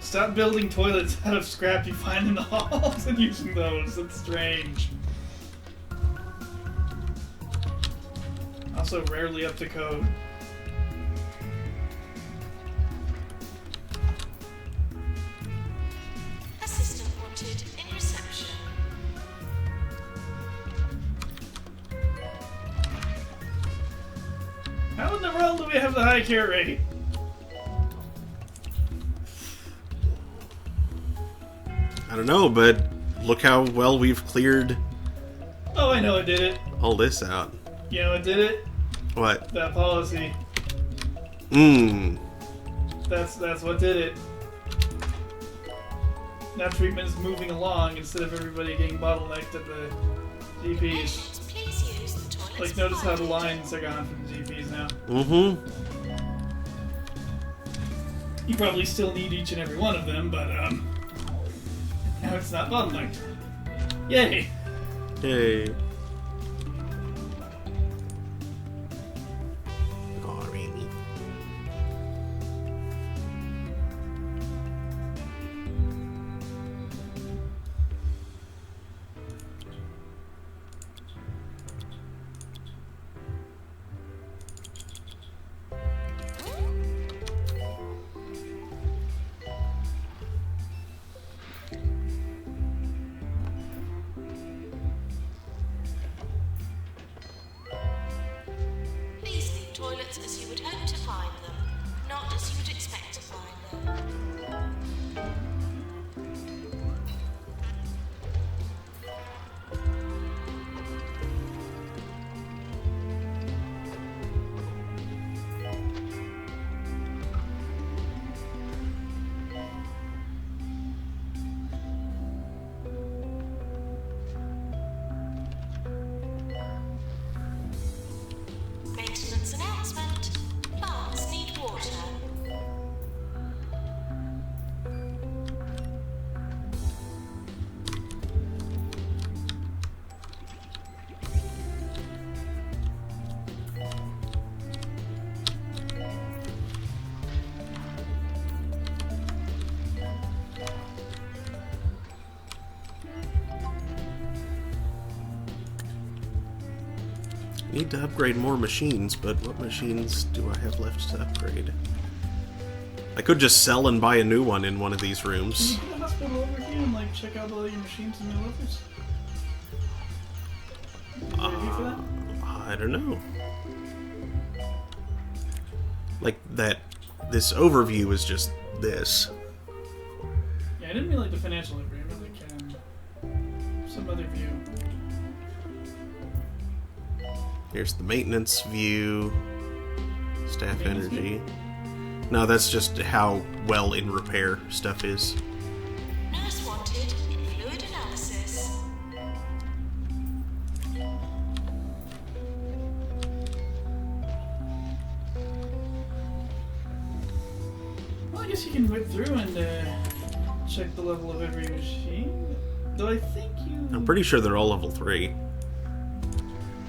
Stop building toilets out of scrap you find in the halls and using those. That's strange. Also rarely up to code. Assistant wanted in reception. How in the world do we have the high care rate? I don't know, but look how well we've cleared Oh, I know it did it. all this out. You know it did it? What? That policy. That's what did it. Now treatment is moving along instead of everybody getting bottlenecked at the GPs. Patients, please use the toilets Like, notice how the provided. lines are gone from the GPs now. You probably still need each and every one of them, but, now it's not bottlenecked. Yay! Yay. Oh, really? Please leave toilets as you would hope to find them, not as you would expect to find them. Maintenance announcement. Baths need water. Need to upgrade more machines, but what machines do I have left to upgrade? I could just sell and buy a new one in one of these rooms. Can you go to the hospital over here and, like, check out all your machines and new levels? Ready for that? I don't know. Like that, this overview is just this. Yeah, I didn't mean like the financial overview, I meant like some other view. Here's the maintenance view, staff Maintenance energy. No, that's just how well in repair stuff is. Nurse wanted in fluid analysis. Well, I guess you can whip through and check the level of every machine. Though I think you... I'm pretty sure they're all level 3.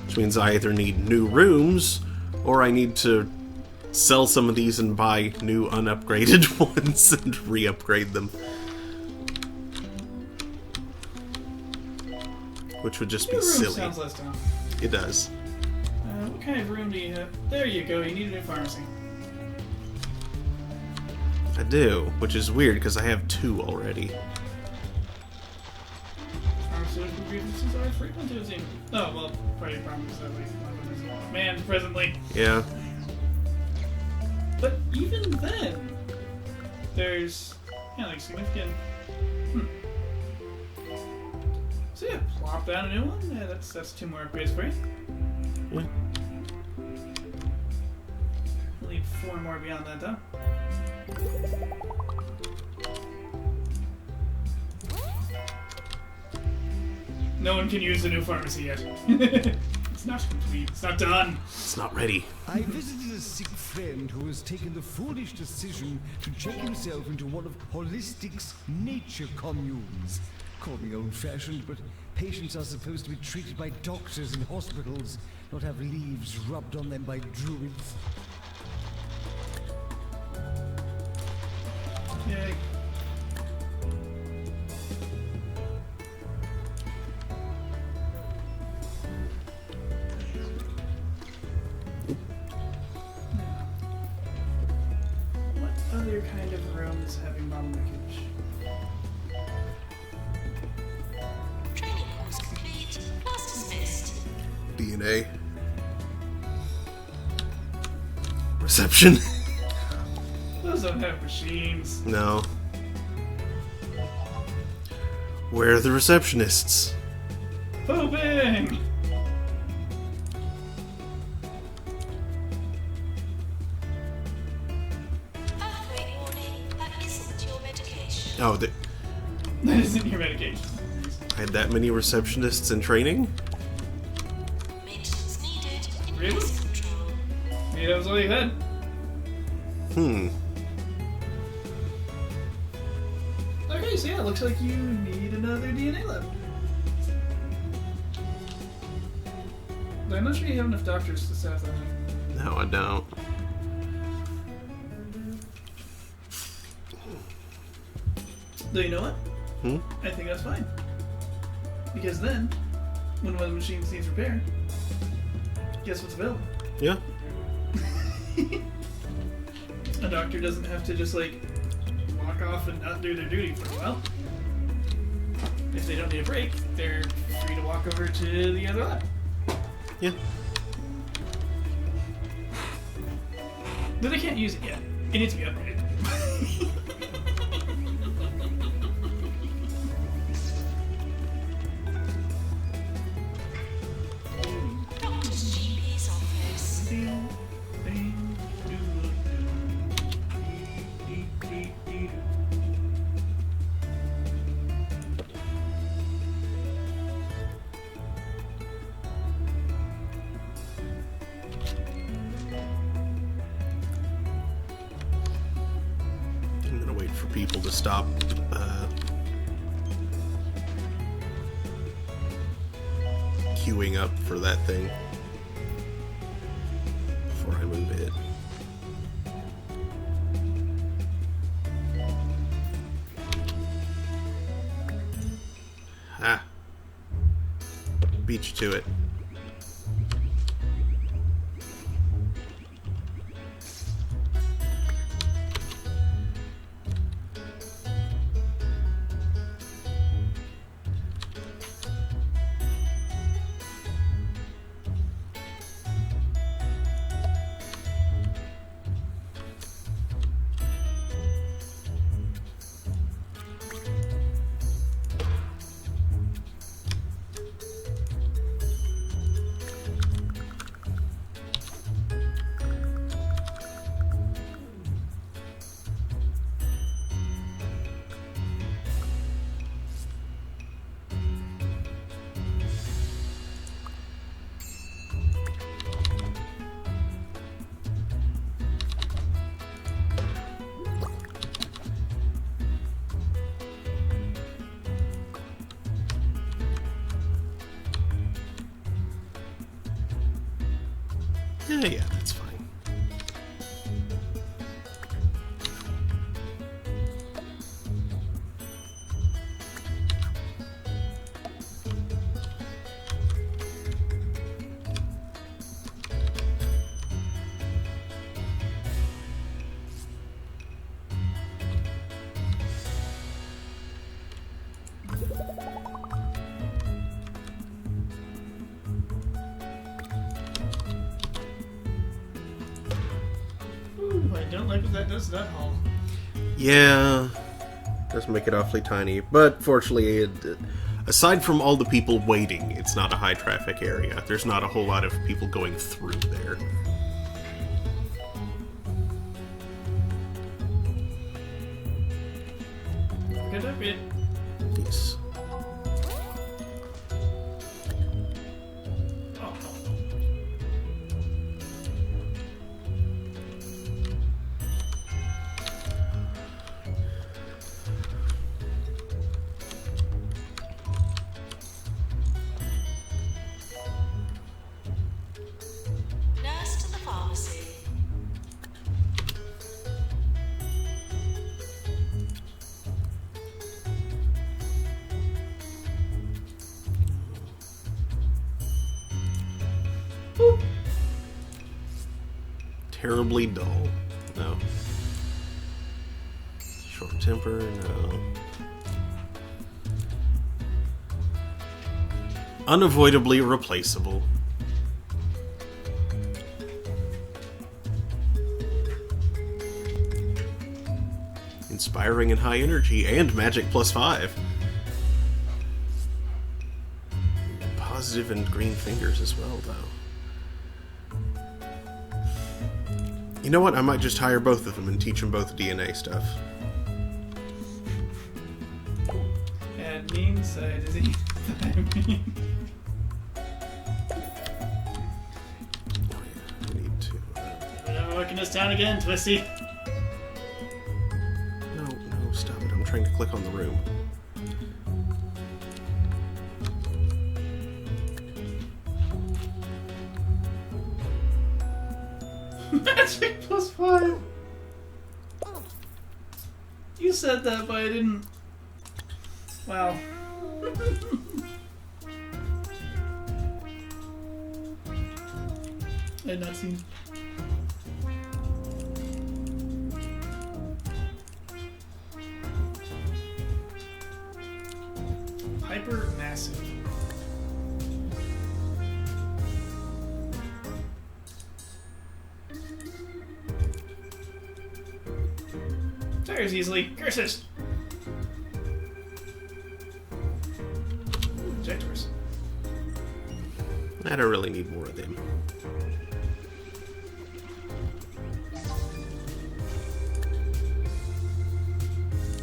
Which means I either need new rooms, or I need to sell some of these and buy new unupgraded ones and re-upgrade them. Which would just be Your room silly. sounds less dumb. It does. What kind of room do you have? There you go, you need a new pharmacy. I do, which is weird because I have 2 already. Pharmaceutical grievances are frequent, it seems. Oh, well, probably problems that way. One of them is man presently. Yeah. But even then, there's, like significant. So yeah, plop down a new one. Yeah, that's 2 more upgrades for you. Yeah. We'll need 4 more beyond that, though. No one can use the new pharmacy yet. It's not complete. It's not done. It's not ready. I visited a sick friend who has taken the foolish decision to check himself into one of Holistic's nature communes. Call me old-fashioned, but patients are supposed to be treated by doctors in hospitals, not have leaves rubbed on them by druids. Yay. What other kind of room is having bottleneckage? Training course complete. Class dismissed. DNA. Reception? Those don't have machines. No. Where are the receptionists? Pooping! Earthquake warning. That isn't your medication. Oh, That isn't your medication. I had that many receptionists in training? Maintenance needed. Really? Increase control. Maybe that was all you had. Okay, so yeah, it looks like you need another DNA lab. I'm not sure you have enough doctors to staff that. No, I don't. Though you know what? I think that's fine. Because then, when one of the machines needs repair, guess what's available? Yeah. A doctor doesn't have to just like walk off and not do their duty for a while. If they don't need a break, they're free to walk over to the other lab. Yeah. But they can't use it yet. It needs to be upgraded. Doctor's GP's office. Ding, ding, doo-doo-doo. Dee-dee-dee-doo. I'm gonna wait for people to stop queuing up for that thing before I move it. Ah. Beat you to it. Yeah, that's fine. does that hole? Yeah, does make it awfully tiny. But fortunately, aside from all the people waiting, it's not a high traffic area. There's not a whole lot of people going through there. Good up it. Yes. Oh. Nurse to the pharmacy. Terribly dull. No. Short temper, no. Unavoidably replaceable. Inspiring and high energy, and magic +5. Positive and green fingers as well, though. You know what? I might just hire both of them and teach them both DNA stuff. Add mean side is easy. I mean. Oh yeah, I need to. We're never working this down again, Twisty. No, stop it. I'm trying to click on the room. Magic +5. You said that, but I didn't. Wow. I had not seen. Hyper massive. Tires easily. Curses! Injectors. I don't really need more of them.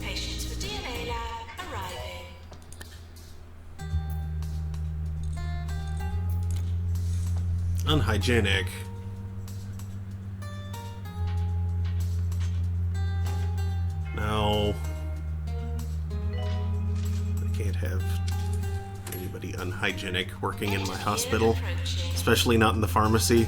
Patients for DNA lab arriving. Unhygienic. No. I can't have anybody unhygienic working in my hospital, especially not in the pharmacy.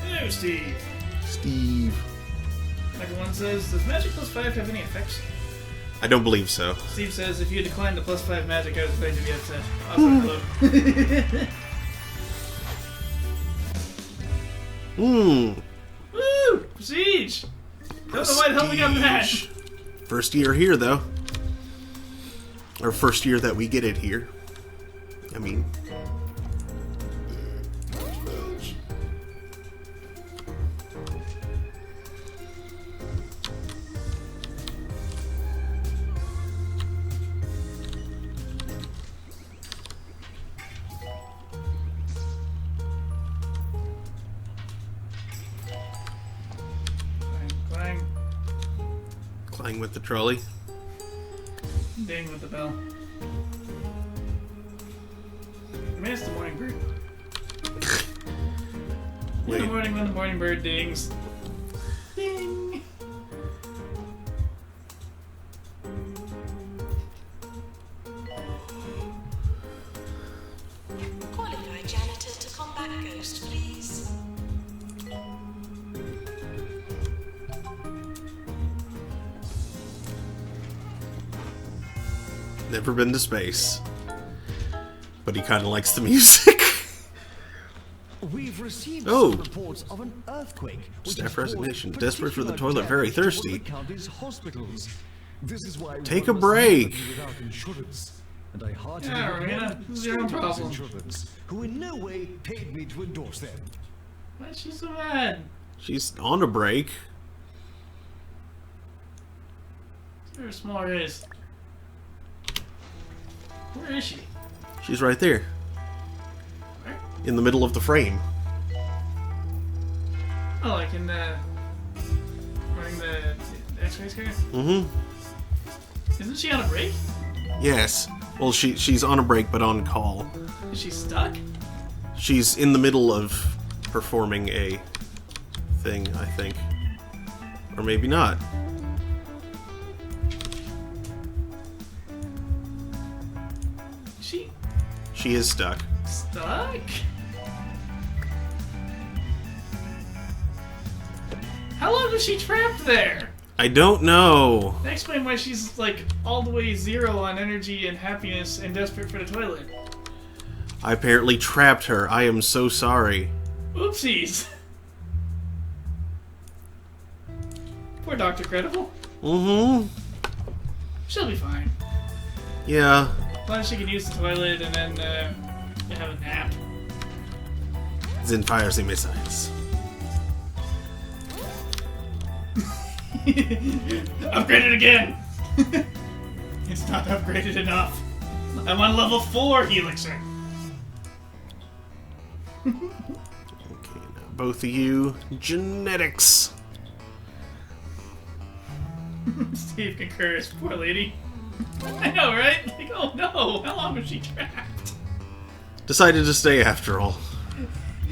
Hello, Steve. Steve. Everyone says, does Magic +5 have any effects? I don't believe so. Steve says, if you declined the +5 magic, I was going to be upset. Awesome, hello. Woo! Prestige! Don't know why the hell we got that. First year here, though. Or first year that we get it here. I mean... Clang, Clang with the trolley. ding with the bell. I mean, it's the morning bird. In Wait. the morning when the morning bird dings. Ding! Qualified janitor to combat ghost, please. Never been to space. But he kind of likes the music. We've received Oh. some reports of an earthquake. which Staff has caused resignation. Desperate for the particular toilet, very damage to one of thirsty. the county's hospitals. This is why Take one a must never break. be without insurance. and I heartily Yeah, Rowena, recommend this is your own students problem. insurance, who in no way paid me to endorse them. Why is she so mad? She's on a break. Where a small raise. Where is she? She's right there. Where? In the middle of the frame. Oh, like in the... wearing the X-ray scanner? Mm-hmm. Isn't she on a break? Yes. Well, she's on a break, but on call. Is she stuck? She's in the middle of performing a thing, I think. Or maybe not. Is She is stuck. stuck? How long was she trapped there? I don't know. That explains why she's like all the way 0 on energy and happiness and desperate for the toilet. I apparently trapped her. I am so sorry. Oopsies. Poor Dr. Credible. Mm-hmm. She'll be fine. Yeah. As long as she can use the toilet and then have a nap. Then fires the missiles. Upgraded again! It's not upgraded enough. I'm on level 4 Helixer. Okay, now both of you, genetics. Steve concurs, poor lady. I know, right? Like, oh no, how long was she trapped? Decided to stay after all.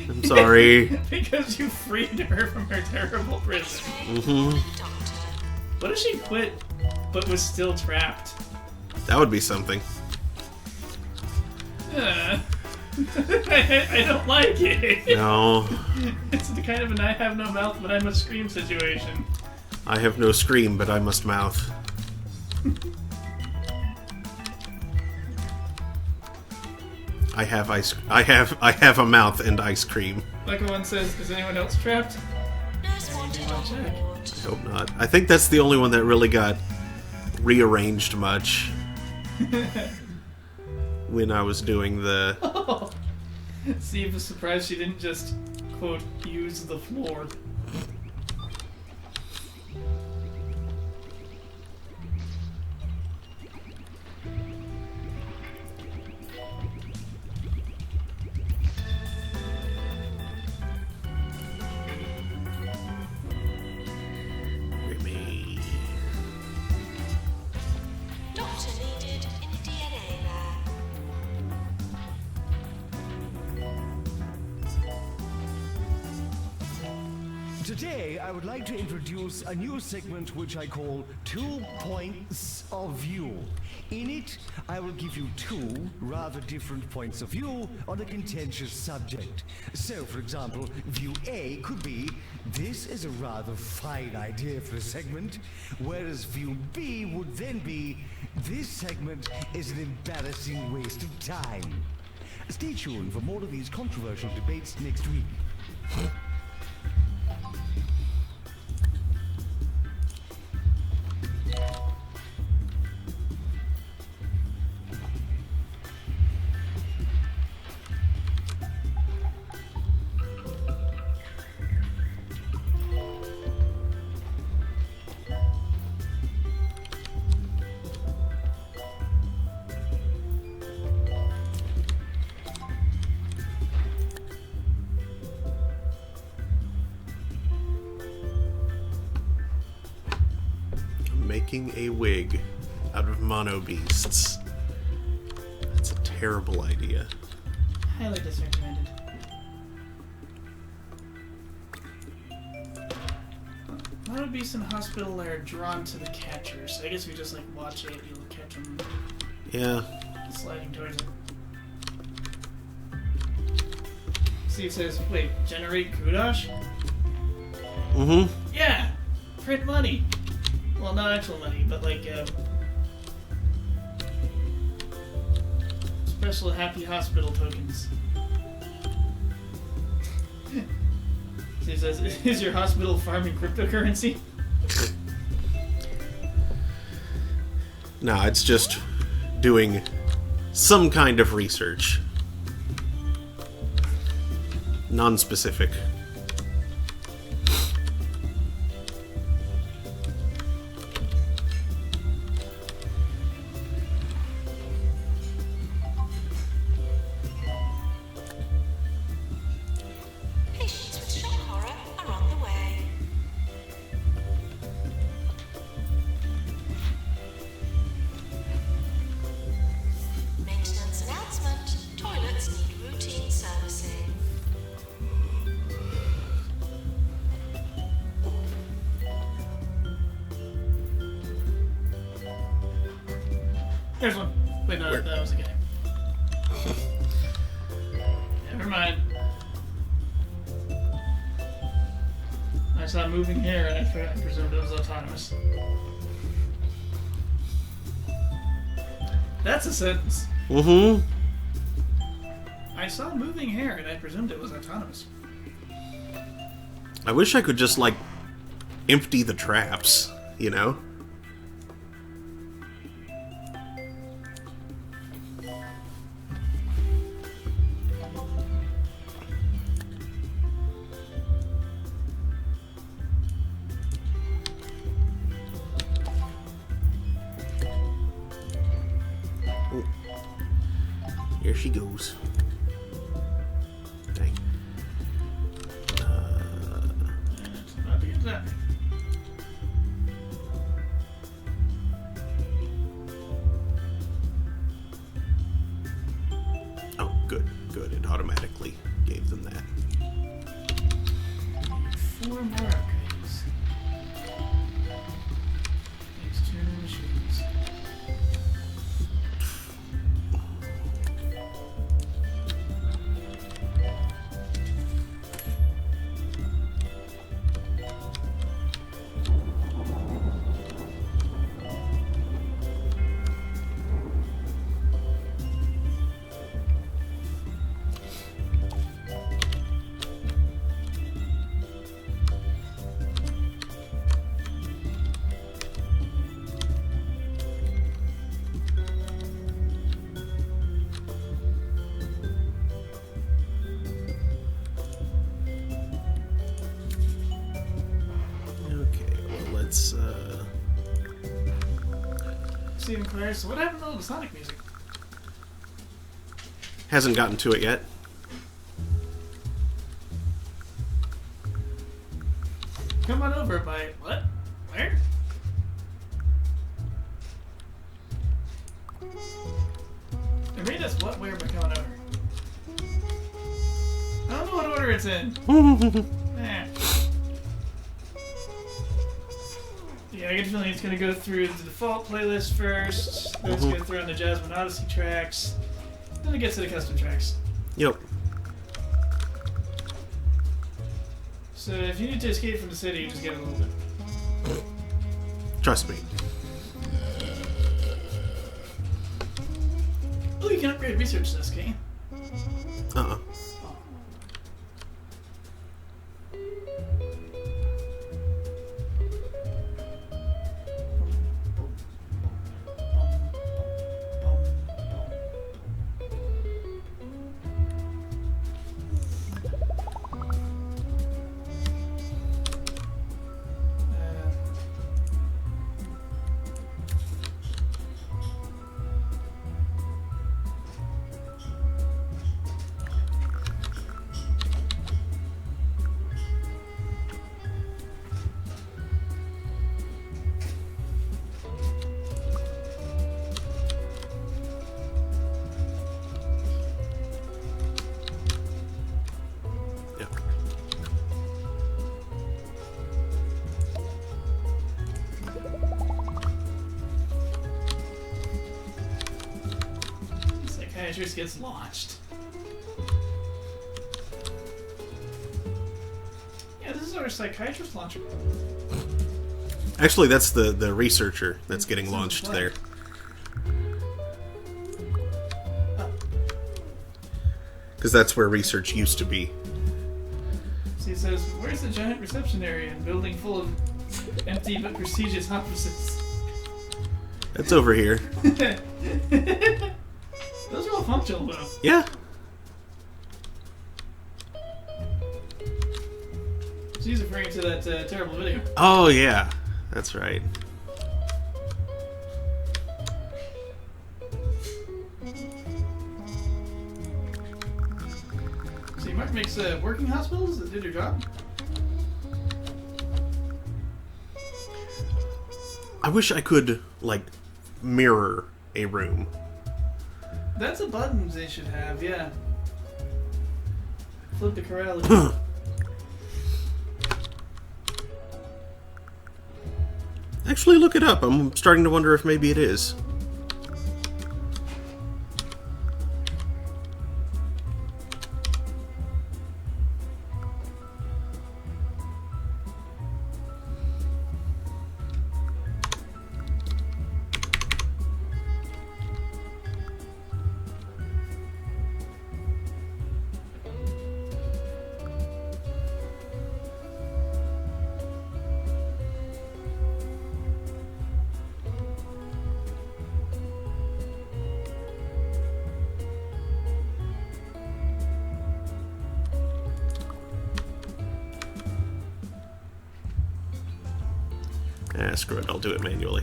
I'm sorry. Because you freed her from her terrible prison. Mm-hmm. Doctor. What if she quit, but was still trapped? That would be something. I don't like it. No. It's the kind of an I have no mouth, but I must scream situation. I have no scream, but I must mouth. I have a mouth and ice cream. Like one says, is anyone else trapped? Nurse wanted on check. board. I hope not. I think that's the only one that really got rearranged much. When I was doing the... Steve was surprised she didn't just, quote, use the floor. Remy. Doctor needed in a DNA lab. Today, I would like to introduce a new segment which I call 2 Points of View. In it, I will give you 2 rather different points of view on a contentious subject. So, for example, view A could be, this is a rather fine idea for a segment, whereas view B would then be, this segment is an embarrassing waste of time. Stay tuned for more of these controversial debates next week. Making a wig out of mono beasts. That's a terrible idea. Highly disrecommended. Mono Beast and Hospital are drawn to the catchers. I guess if you just like watch it, you'll catch them Yeah. sliding towards it. Steve says, wait, generate Kudosh? Mm-hmm. Yeah! Print money! Well, not actual money, but like, special Happy Hospital tokens. He says, is your hospital farming cryptocurrency? No, it's just doing some kind of research. Non-specific. Patients with shock horror are on the way. Maintenance announcement. Toilets need routine servicing. There's one. Wait, no, Where? that was a game. Never mind. I saw moving hair and I presumed it was autonomous. That's a sentence. Mm-hmm. I saw moving hair and I presumed it was autonomous. I wish I could just, like, empty the traps, you know? Oh. Here she goes. Dang. Not to get to that. Oh, good, good. It automatically gave them that. 4 more upgrades. These 2 new machines. Okay, well, let's, Stephen Clare, so what happened to all the Sonic music? hasn't gotten to it yet. Come on over by what? Where? And read us what, where, by coming over. I don't know what order it's in. Eh. Yeah, I get the feeling it's gonna go through the default playlist first. Then it's gonna throw in the Jasmine Odyssey tracks. Then it gets to the custom tracks. Yep. So if you need to escape from the city, you just get a little bit. Trust me. Oh, you can upgrade research desk, can't you? Uh-uh. Yep. Psychiatrist gets launched. Yeah, this is our psychiatrist launcher. Actually, that's the researcher that's getting launched there. Because that's where research used to be. So he says, where's the giant reception area and building full of empty but prestigious offices? That's over here. Those are all functional though. Yeah. She's referring to that terrible video. Oh, yeah. That's right. See, Mark makes working hospitals that did their job. I wish I could, like, mirror a room. That's a button they should have, yeah. Flip the corral. Actually, look it up. I'm starting to wonder if maybe it is. Screw it, I'll do it manually.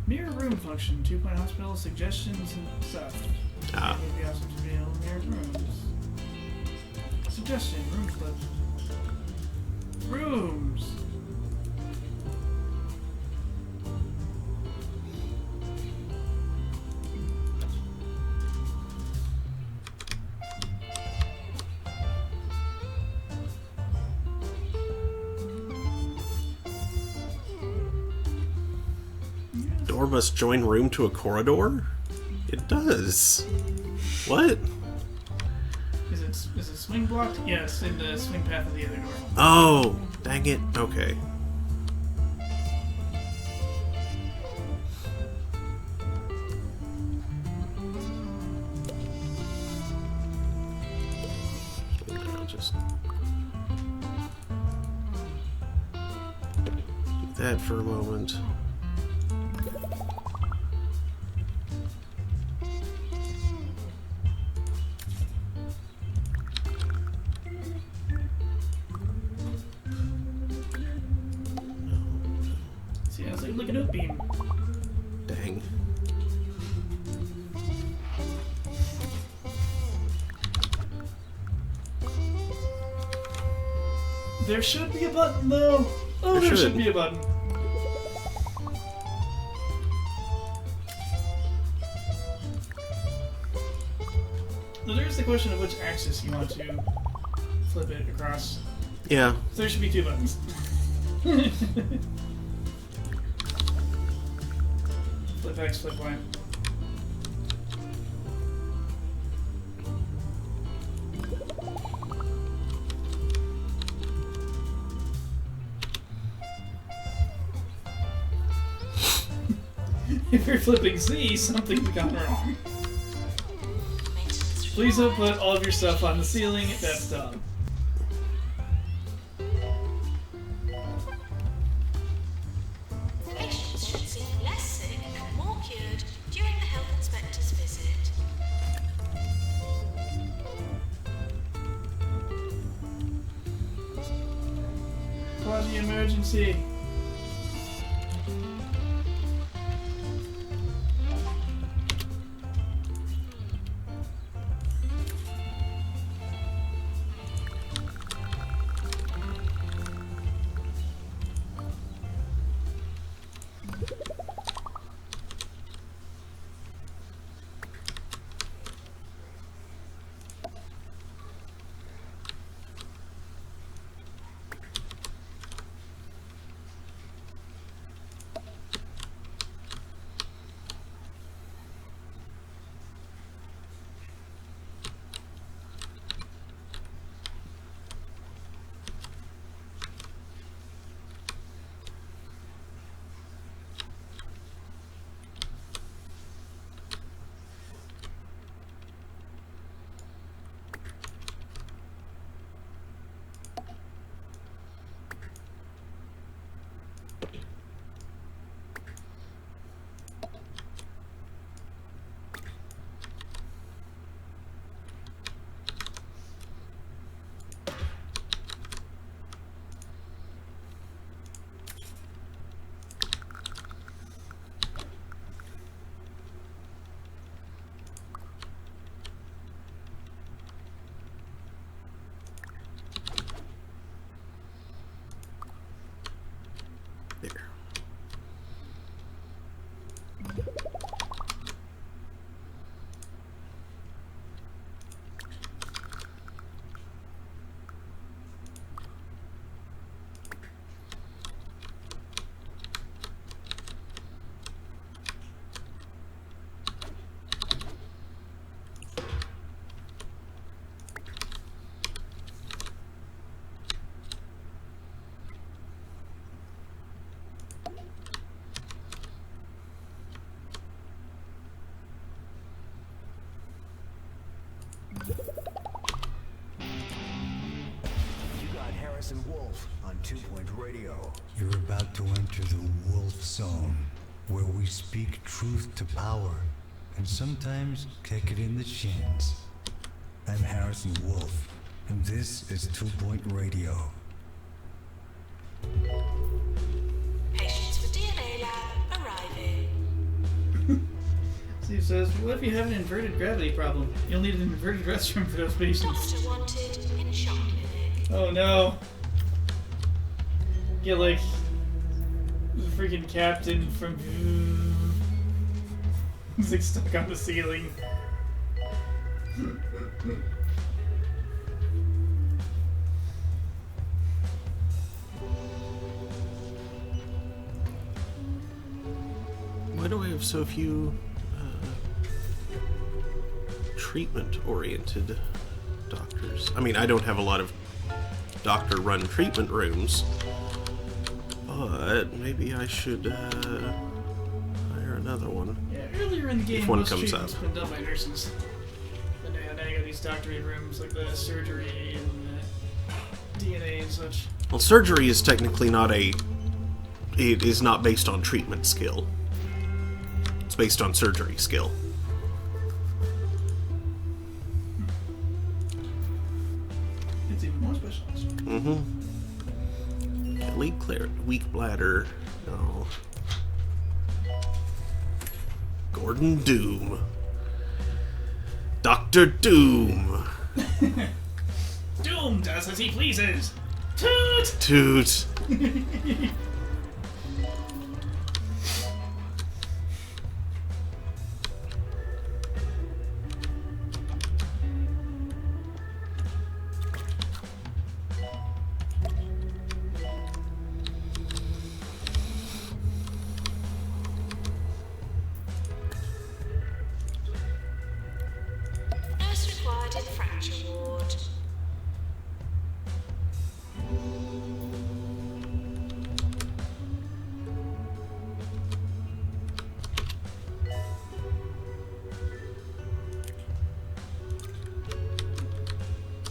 Mirror room function, 2-point hospital, suggestions and stuff. Ah. It would be awesome to be able to mirror rooms. Suggestion, room flip. Rooms! Door must join room to a corridor? It does. What? Is it swing blocked? Yes, in the swing path of the other door. Oh, dang it. Okay. I'll just do that for a moment. See, I was like, look at Oak Beam. Dang. There should be a button, though. Oh, there should be a button. So there's the question of which axis you want to flip it across. Yeah. So there should be 2 buttons. Flip X, flip Y. If you're flipping Z, something's gone wrong. Please don't put all of your stuff on the ceiling. That's dumb. Patients should seem less sick and more cured during the health inspector's visit. Quasi-emergency. Harrison Wolf on 2 Point Radio. You're about to enter the Wolf Zone, where we speak truth to power, and sometimes kick it in the shins. I'm Harrison Wolf, and this is 2 Point Radio. Patients for DNA lab arriving. Steve says, what if you have an inverted gravity problem? You'll need an inverted restroom for those patients. Doctor wanted in shock clinic. Oh no. Get like the freaking captain from he's like stuck on the ceiling. Why do I have so few treatment-oriented doctors? I mean, I don't have a lot of doctor-run treatment rooms, but maybe I should hire another one. Yeah, earlier in the game, If one most comes treatment's up. been done by nurses. But now you got these doctoring rooms like the surgery and DNA and such. Well, surgery is technically not a... It is not based on treatment skill. It's based on surgery skill. It's even more specialized. Mm-hmm. Weak bladder. No. Gordon Doom. Dr. Doom. Doom does as he pleases. Toot! Toot. Nurse required in fracture ward.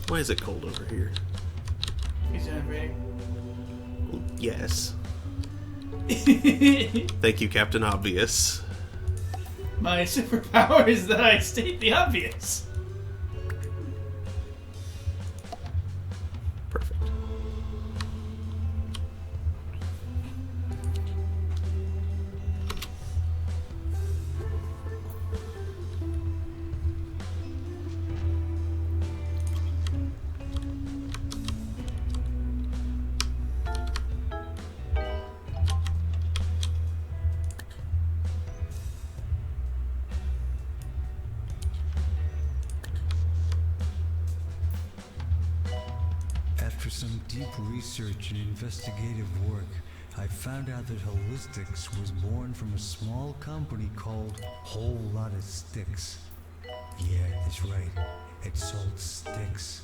Why is it cold over here? He's doing great. Well, yes. Thank you, Captain Obvious. My superpower is that I state the obvious. Perfect. After some deep research and investigative work, I found out that Holistics was born from a small company called Whole Lotta Sticks. Yeah, that's right. It sold sticks.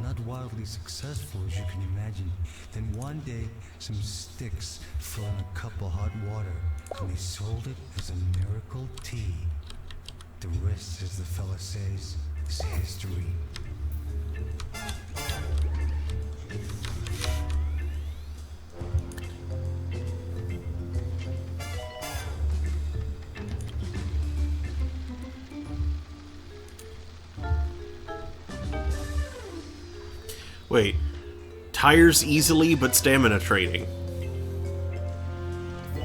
Not wildly successful, as you can imagine. Then one day, some sticks fell in a cup of hot water, and they sold it as a miracle tea. The rest, as the fella says, is history. Wait. Tires easily, but stamina training. Do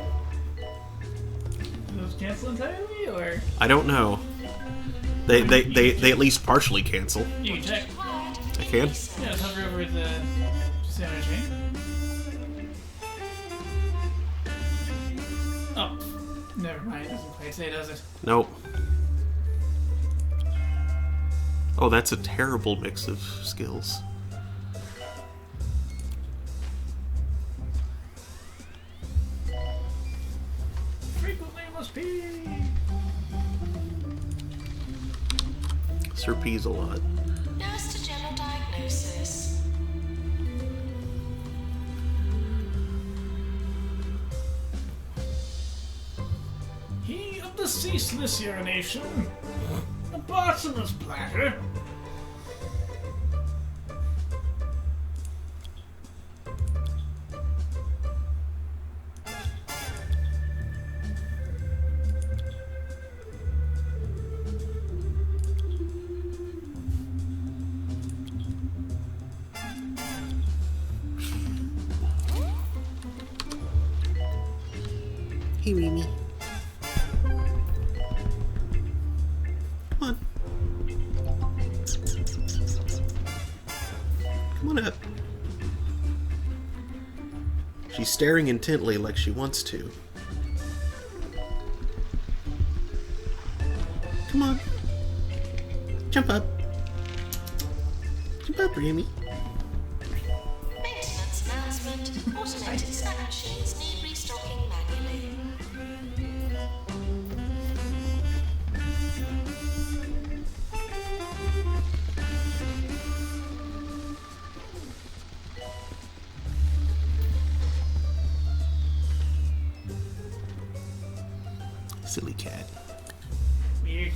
those cancel entirely, or I don't know. They at least partially cancel. you can check? I can? Yeah, hover over the center chain. Oh, never mind. It doesn't quite say, does it? Nope. Oh, that's a terrible mix of skills. Frequently must be. Sir P's a lot. Nurse to general diagnosis. He of the ceaseless urination, a bottomless bladder. Hey, Mimi. Come on. Come on up. She's staring intently like she wants to. Come on. Jump up. Jump up, Remy. Maintenance announcement. Automated snack machines need restocking manually. Silly cat. Weird.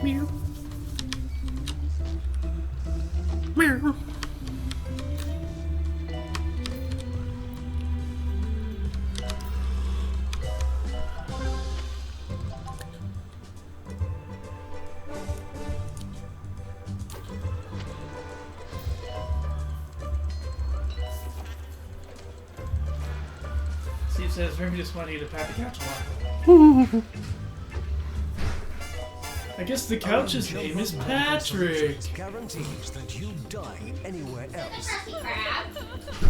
Meow. Meow. Steve says, maybe just want to eat a pat the couch a lot. I guess the couch's name is Patrick. Guarantees that you die anywhere else.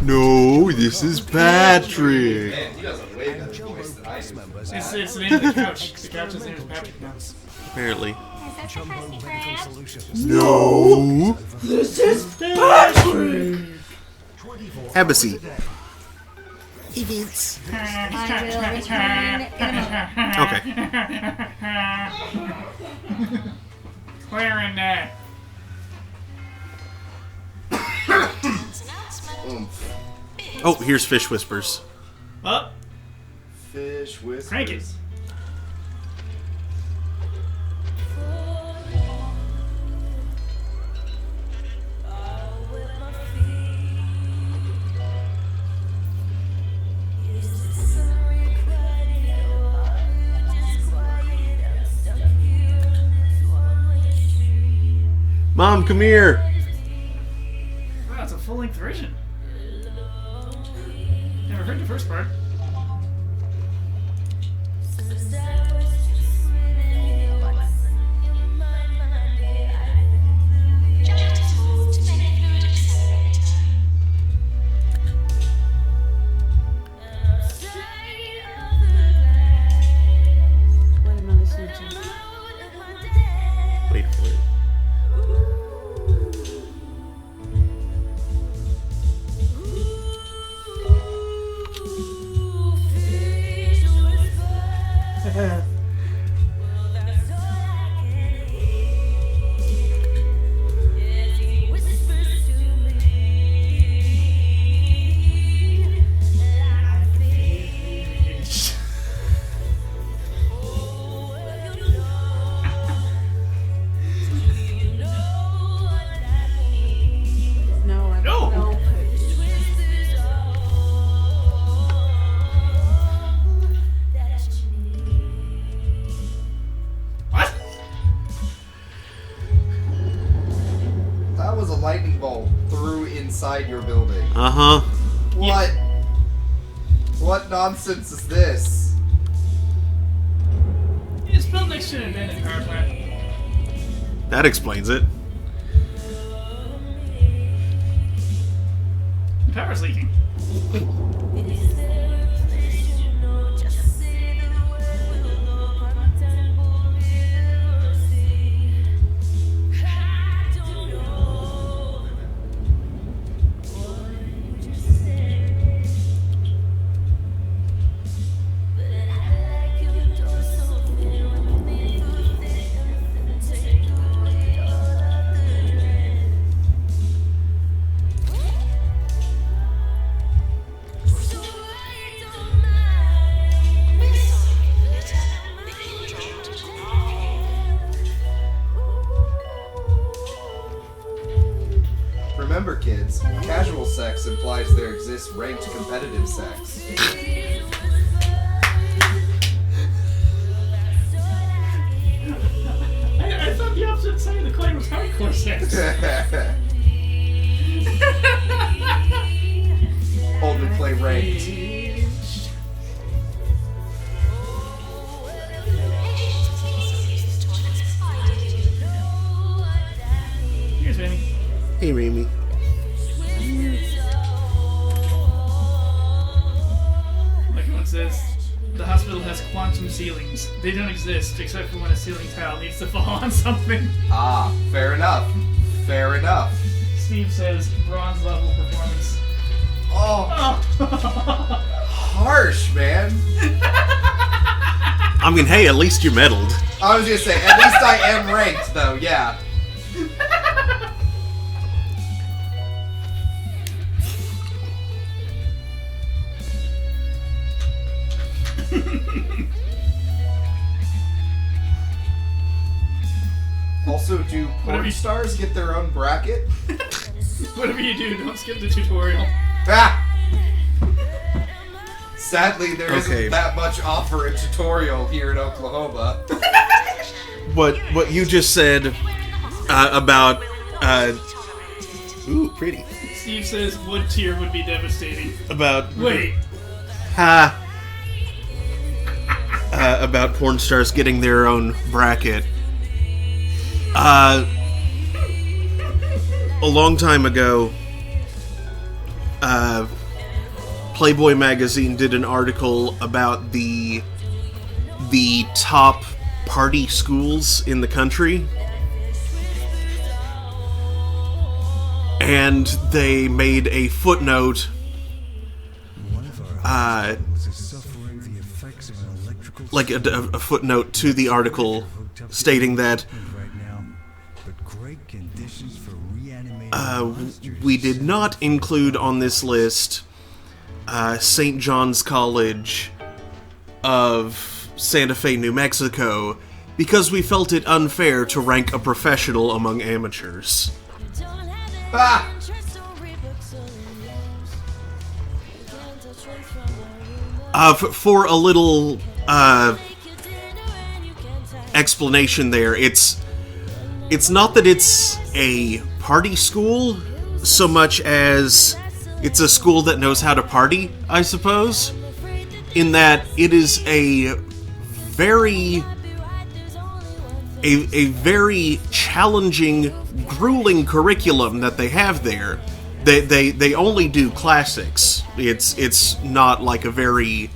No, this is Patrick. Man, he does a way And better Jumbo voice than I Plus do. members It's the name of the couch. The couch's name is Patrick now. Apparently. Jumbo Medical Solutions. No. Patrick! Have a seat. I will return in a moment. Okay. Clearing that. Maintenance announcement. Oomph. Oh, here's Fish Whispers. Up. Fish whispers. Crank it. Mom, come here. Wow, it's a full-length version. Never heard the first part. Jacket is hold to make fluid accelerator. What am I listening to? Wait for it. No, I don't No. know. What? That was a lightning bolt through inside your building. Uh-huh. What? What nonsense is this? It's built next to an abandoned power plant. That explains it. The power's leaking. We're sorry, Litter. The pin dropped on our floor. Remember, kids, casual sex implies there exists ranked competitive sex. I thought the opposite side of the coin was hardcore sex. quantum ceilings. They don't exist except for when a ceiling tile needs to fall on something. Ah, fair enough. Fair enough. Steve says bronze level performance. Oh, harsh, man. I mean, hey, at least you meddled. I was gonna say, at least I am ranked, though, yeah. Also, do porn stars get their own bracket? Whatever you do, don't skip the tutorial. Ah! Sadly, there Okay. isn't that much offer in tutorial here in Oklahoma. What you just said about ooh, pretty. Steve says wood tier would be devastating. About Wait. About porn stars getting their own bracket. A long time ago, Playboy magazine did an article about the top party schools in the country. And they made a footnote like a footnote to the article stating that we did not include on this list St. John's College of Santa Fe, New Mexico, because we felt it unfair to rank a professional among amateurs. Ah! For a little explanation there, it's not that it's a party school so much as it's a school that knows how to party, I suppose, in that it is a very challenging, grueling curriculum that they have there. They only do classics. It's not like a very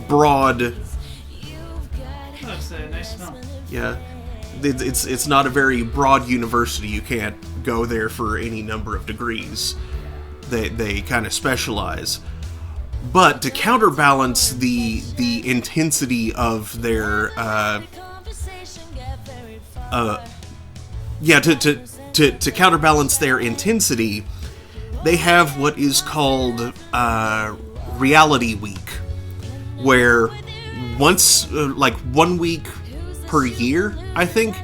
broad. That's a nice smell. Yeah, it's not a very broad university. You can't go there for any number of degrees. They kind of specialize. But to counterbalance the intensity of their to counterbalance their intensity, they have what is called Reality Week, where once, like 1 week per year, I think.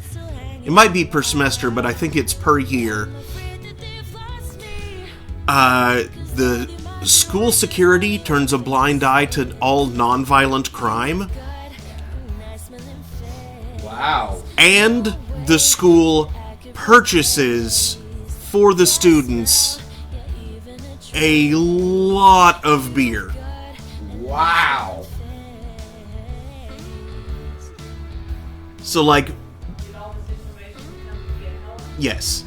It might be per semester, but I think it's per year. The school security turns a blind eye to all non-violent crime. Wow. And the school purchases for the students a lot of beer. Wow. So, like, yes.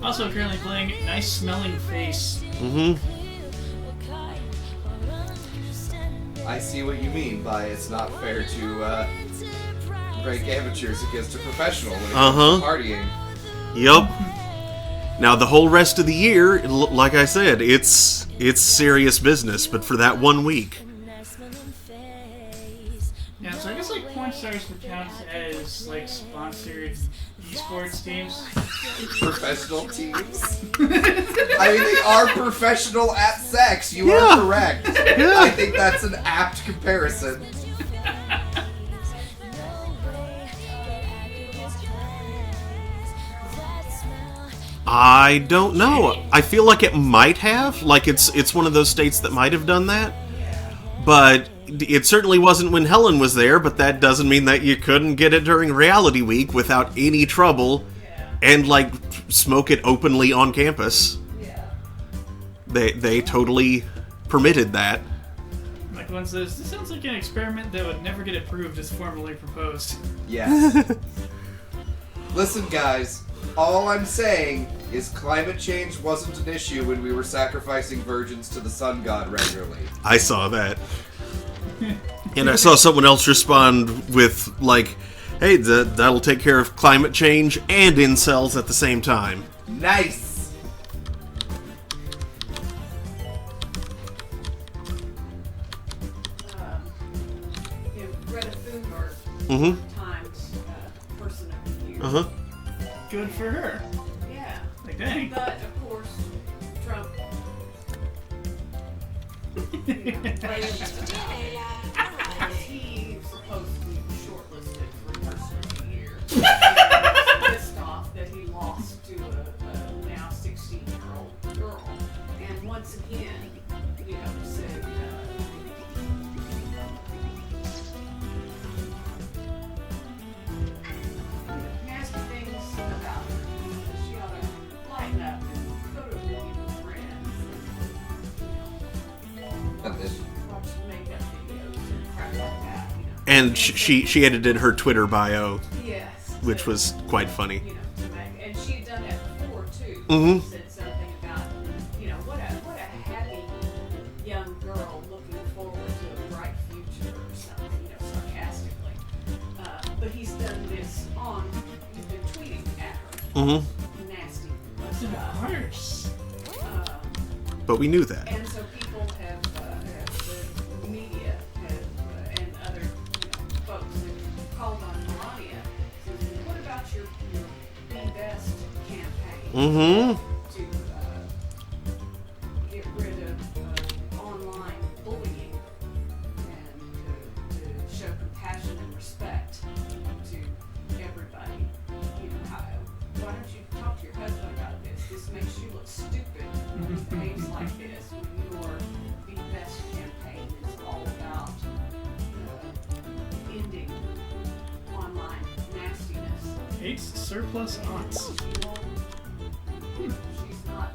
Also currently playing Nice Smelling Face. Mm-hmm. I see what you mean by it's not fair to rank amateurs against a professional when it comes to partying. Yup. Now, the whole rest of the year, like I said, it's serious business, but for that 1 week. Yeah, so I guess like porn stars would count as like sponsored esports teams. Professional teams? I mean, they are professional at sex. You are correct. Yeah. I think that's an apt comparison. I don't know. I feel like it might have. Like, it's one of those states that might have done that. But it certainly wasn't when Helen was there, but that doesn't mean that you couldn't get it during Reality Week without any trouble and, like, smoke it openly on campus. They totally permitted that. Like one says, this sounds like an experiment that would never get approved as formally proposed. Yes. Listen, guys. All I'm saying is climate change wasn't an issue when we were sacrificing virgins to the sun god regularly. I saw that. And I saw someone else respond with, like, hey, that'll take care of climate change and incels at the same time. Nice! Greta Thunberg Mm-hmm. Times Person of the Year. Uh-huh. Good for her. Yeah. Like, dang. But of course, Trump. He's supposed to be shortlisted for Person of the Year. He's pissed off that he lost to a now 16-year-old girl, and once again, said. Nasty things about her. She ought to lighten up and go to a movie with friends. And this, Watch makeup videos and crap like that. And she edited her Twitter bio, Yes. which was quite funny. And she had done that before too. Mhm. She said something about, what a happy young girl looking forward to a bright future or something, sarcastically. But he's done this he's been tweeting at her. Mm-hmm. Nasty Of stuff. course. But we knew that. And so people have, the media have, and other folks have called on Melania. Says, what about your Be Best campaign Mm-hmm. to get rid of online bullying and to show compassion and respect to everybody? Why don't you talk to your husband about this? This makes you look stupid when he behaves like this. When your Be Best campaign is all about ending online nastiness. Hates surplus aunts. She's not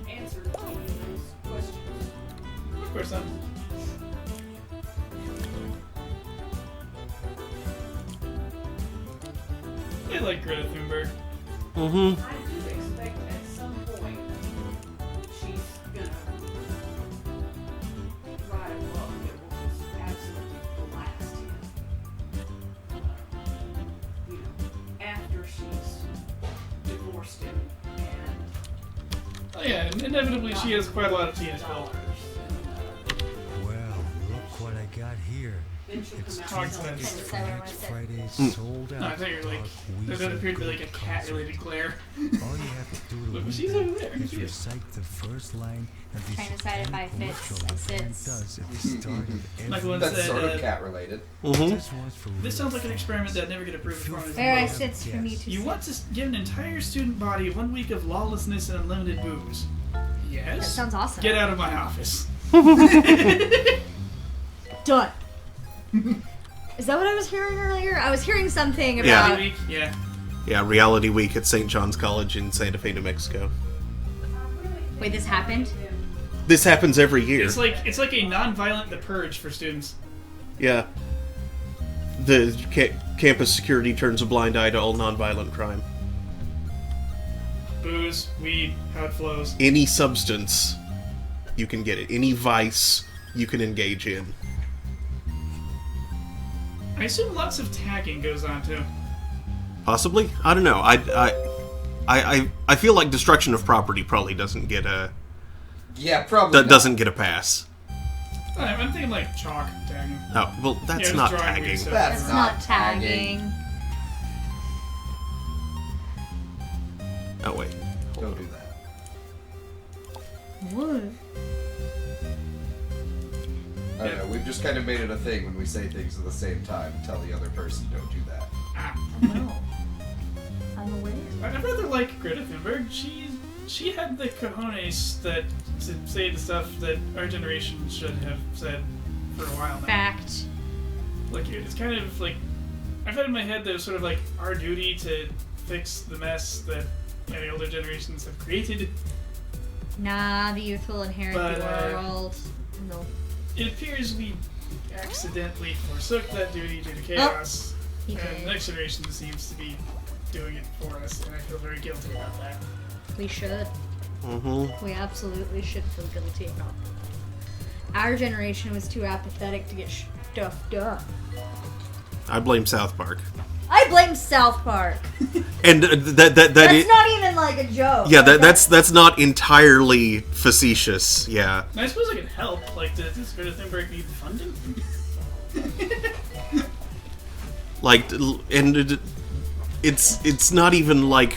answered any of those questions. Of course not. I like Greta Thunberg. Mm-hmm. I do expect at some point she's gonna write a book that will just absolutely blast him. After she's divorced him and Oh yeah, and inevitably she has quite a lot of tea in dollars. Well, look what I got here. Then she'll It's come out Talk and to say, them. Black Friday sold out. No, I thought you were like, there does appear to be like a cat-related glare. All you have to do to Look, win she's back over there. is She is. recite the first line of the Trying to decide if I satanic fits ritual and the band sits. does at the start of Like every one that's said, sort of cat related. Mm-hmm. This one's for This real sounds like an fans. experiment that never get approved from Where I us. sits for me to You sit. want to give an entire student body 1 week of lawlessness and unlimited booze? Yes. That sounds awesome. Get out of my office. Done. Is that what I was hearing earlier? I was hearing something Yeah. about. Week, yeah. Yeah, Reality Week at St. John's College in Santa Fe, New Mexico. Wait, this happened? This happens every year. It's like a non-violent The Purge for students. Yeah. The campus security turns a blind eye to all nonviolent crime. Booze, weed, how it flows. Any substance, you can get it. Any vice, you can engage in. I assume lots of tagging goes on too. Possibly? I don't know. I feel like destruction of property probably doesn't get a Yeah, probably. not. doesn't get a pass. I'm thinking like chalk tagging. Oh, well, that's Yeah, not just drawing tagging. weird stuff. That's It's not not tagging. Oh wait. Don't do that. What? I don't know. We've just kind of made it a thing when we say things at the same time and tell the other person don't do that. No. I'm aware. I'd rather like Greta Thunberg. She had the cojones to say the stuff that our generation should have said for a while now. Fact. Like it's kind of like I've had in my head that it was sort of like our duty to fix the mess that the older generations have created. Nah, the youth will inherit But, the world. No. It appears we accidentally forsook that duty due to chaos, He and did. the next generation seems to be doing it for us, and I feel very guilty about that. We should. Mm-hmm. We absolutely should feel guilty about it. Our generation was too apathetic to get stuffed up. I blame South Park. I blame South Park. And that's not even like a joke. Yeah, Like, that's not entirely facetious. Yeah. And I suppose I can help. Like, does this sort of thing break me funding? Like, and it's not even like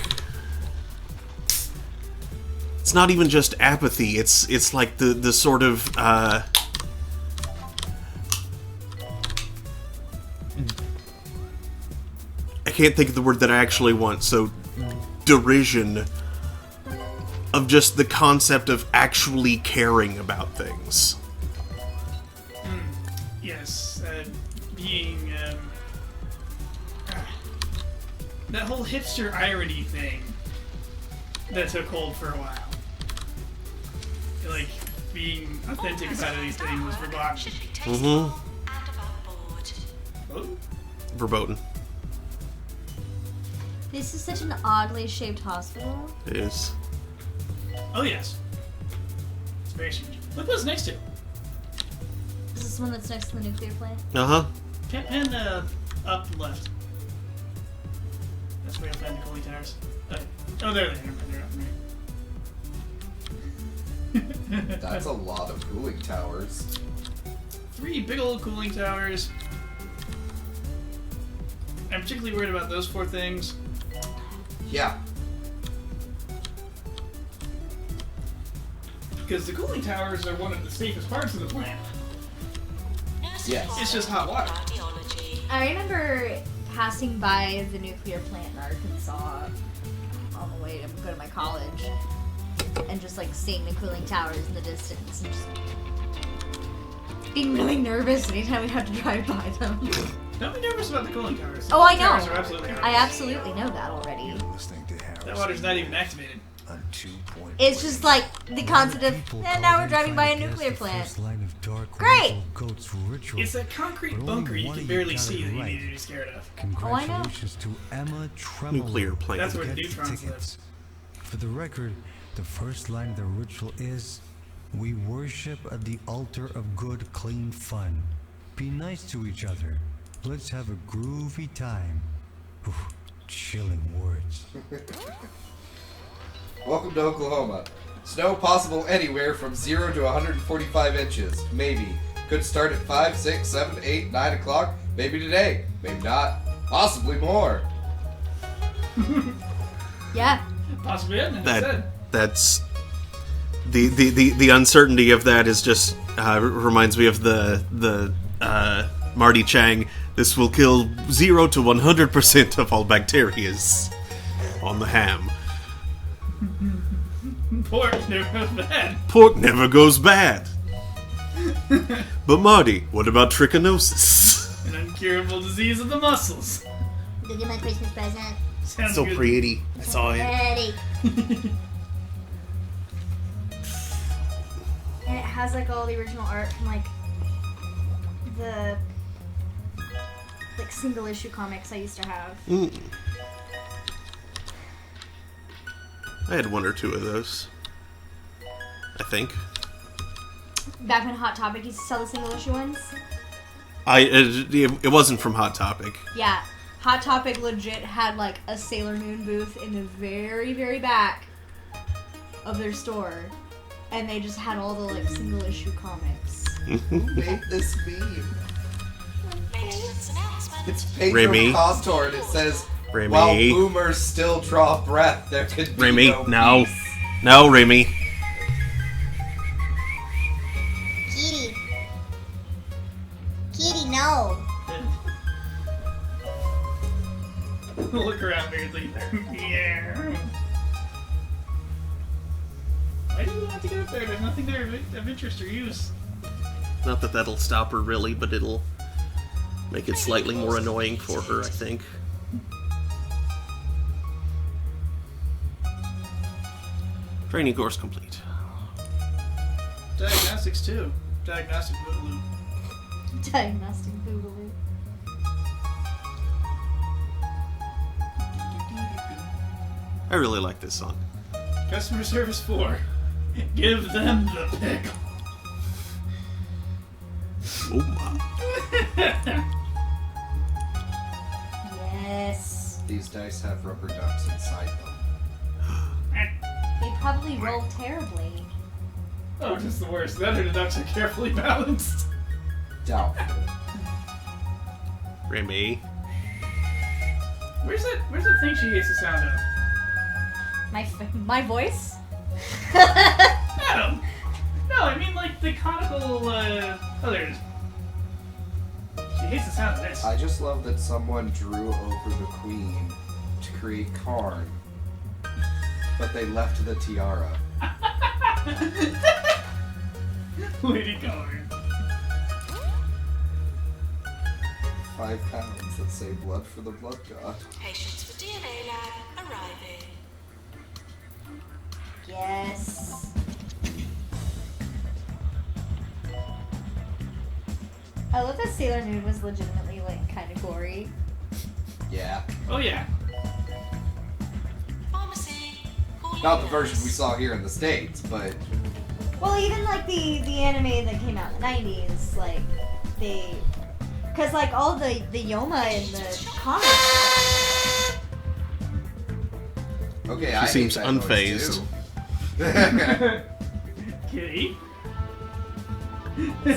it's not even just apathy. It's like the sort of I can't think of the word that I actually want. So derision of just the concept of actually caring about things. Yes, being that whole hipster irony thing that took hold for a while. Like, being authentic about these things was forgotten. Mm-hmm. Oh? Verboten. This is such an oddly shaped hospital. It is. Oh, yes. It's very strange. Look what's next to it. Is this one that's next to the nuclear plant? Uh-huh. Pan up left. That's where you'll find the cooling towers. Oh, there they are. They're up there. That's a lot of cooling towers. 3 big old cooling towers. I'm particularly worried about those 4 things. Yeah. Because the cooling towers are one of the safest parts of the plant. Yes. It's just hot water. I remember passing by the nuclear plant in Arkansas on the way to go to my college and just like seeing the cooling towers in the distance and just being really nervous anytime we have to drive by them. Don't be nervous about the cooling towers. Oh, I Towers know. are absolutely I absolutely know that already. Listening to Harris. That water's not even activated. On 2 point. It's just like the concept of, and now we're driving by a nuclear plant. Great! It's that concrete bunker you can barely see that you need to be scared of. Oh, I know. Congratulations to Emma Tremolo. Nuclear plant. That's where the Get neutrons tickets. For the record, the first line of the ritual is, "We worship at the altar of good, clean fun. Be nice to each other. Let's have a groovy time." Ooh, chilling words. Welcome to Oklahoma. Snow possible anywhere from 0 to 145 inches. Maybe. Could start at 5, 6, 7, 8, 9 o'clock. Maybe today. Maybe not. Possibly more. Yeah. Possibly, as I said. That's the uncertainty of that is just reminds me of the Marty Chang. This will kill 0 to 100% of all bacterias on the ham. Pork never goes bad. Pork never goes bad. But Marty, what about trichinosis? An incurable disease of the muscles. Did you get my Christmas present? Sounds So good. pretty. I saw it. Ready. And it has like all the original art from like the like single issue comics I used to have. I had 1 or 2 of those. I think. Back when Hot Topic used to sell the single issue ones. It wasn't from Hot Topic. Yeah. Hot Topic legit had like a Sailor Moon booth in the very, very back of their store. And they just had all the like single issue comics. Who made this meme? Maintenance announcement. It's Pedro Remy. Costor and it says, Remy. "While boomers still draw breath, there could be Remy, no no. peace." No, Remy. Kitty. Kitty, no. Look around weirdly. Yeah. Why do you want to get up there? There's nothing there of interest or use. Not that that'll stop her really, but it'll make it slightly more annoying for her, I think. Training course complete. Diagnostics too. Diagnostic boogaloo. Diagnostic Boogaloo. I really like this song. Customer service 4. Give them the pickle. Oh my. Yes. These dice have rubber ducks inside them. They probably rolled terribly. Oh, just the worst. The other ducks are carefully balanced. Doubtful. Remy. Where's that thing she hates the sound of? My voice? Adam! No, I mean like the conical, oh, there it is. She hates the sound of this. I just love that someone drew over the queen to create Karn, but they left the tiara. Lady Karn. 5 pounds that say blood for the blood god. Patients for DNA lab arriving. Yes. I love that Sailor Moon was legitimately like kind of gory. Yeah. Oh yeah. Pharmacy. Calling Not the nurse. version we saw here in the States, but Well, even like the anime that came out in the 90s, like they, cause like all the Yoma in the comics. okay, She I hate seems that noise, unfazed. too. Kitty.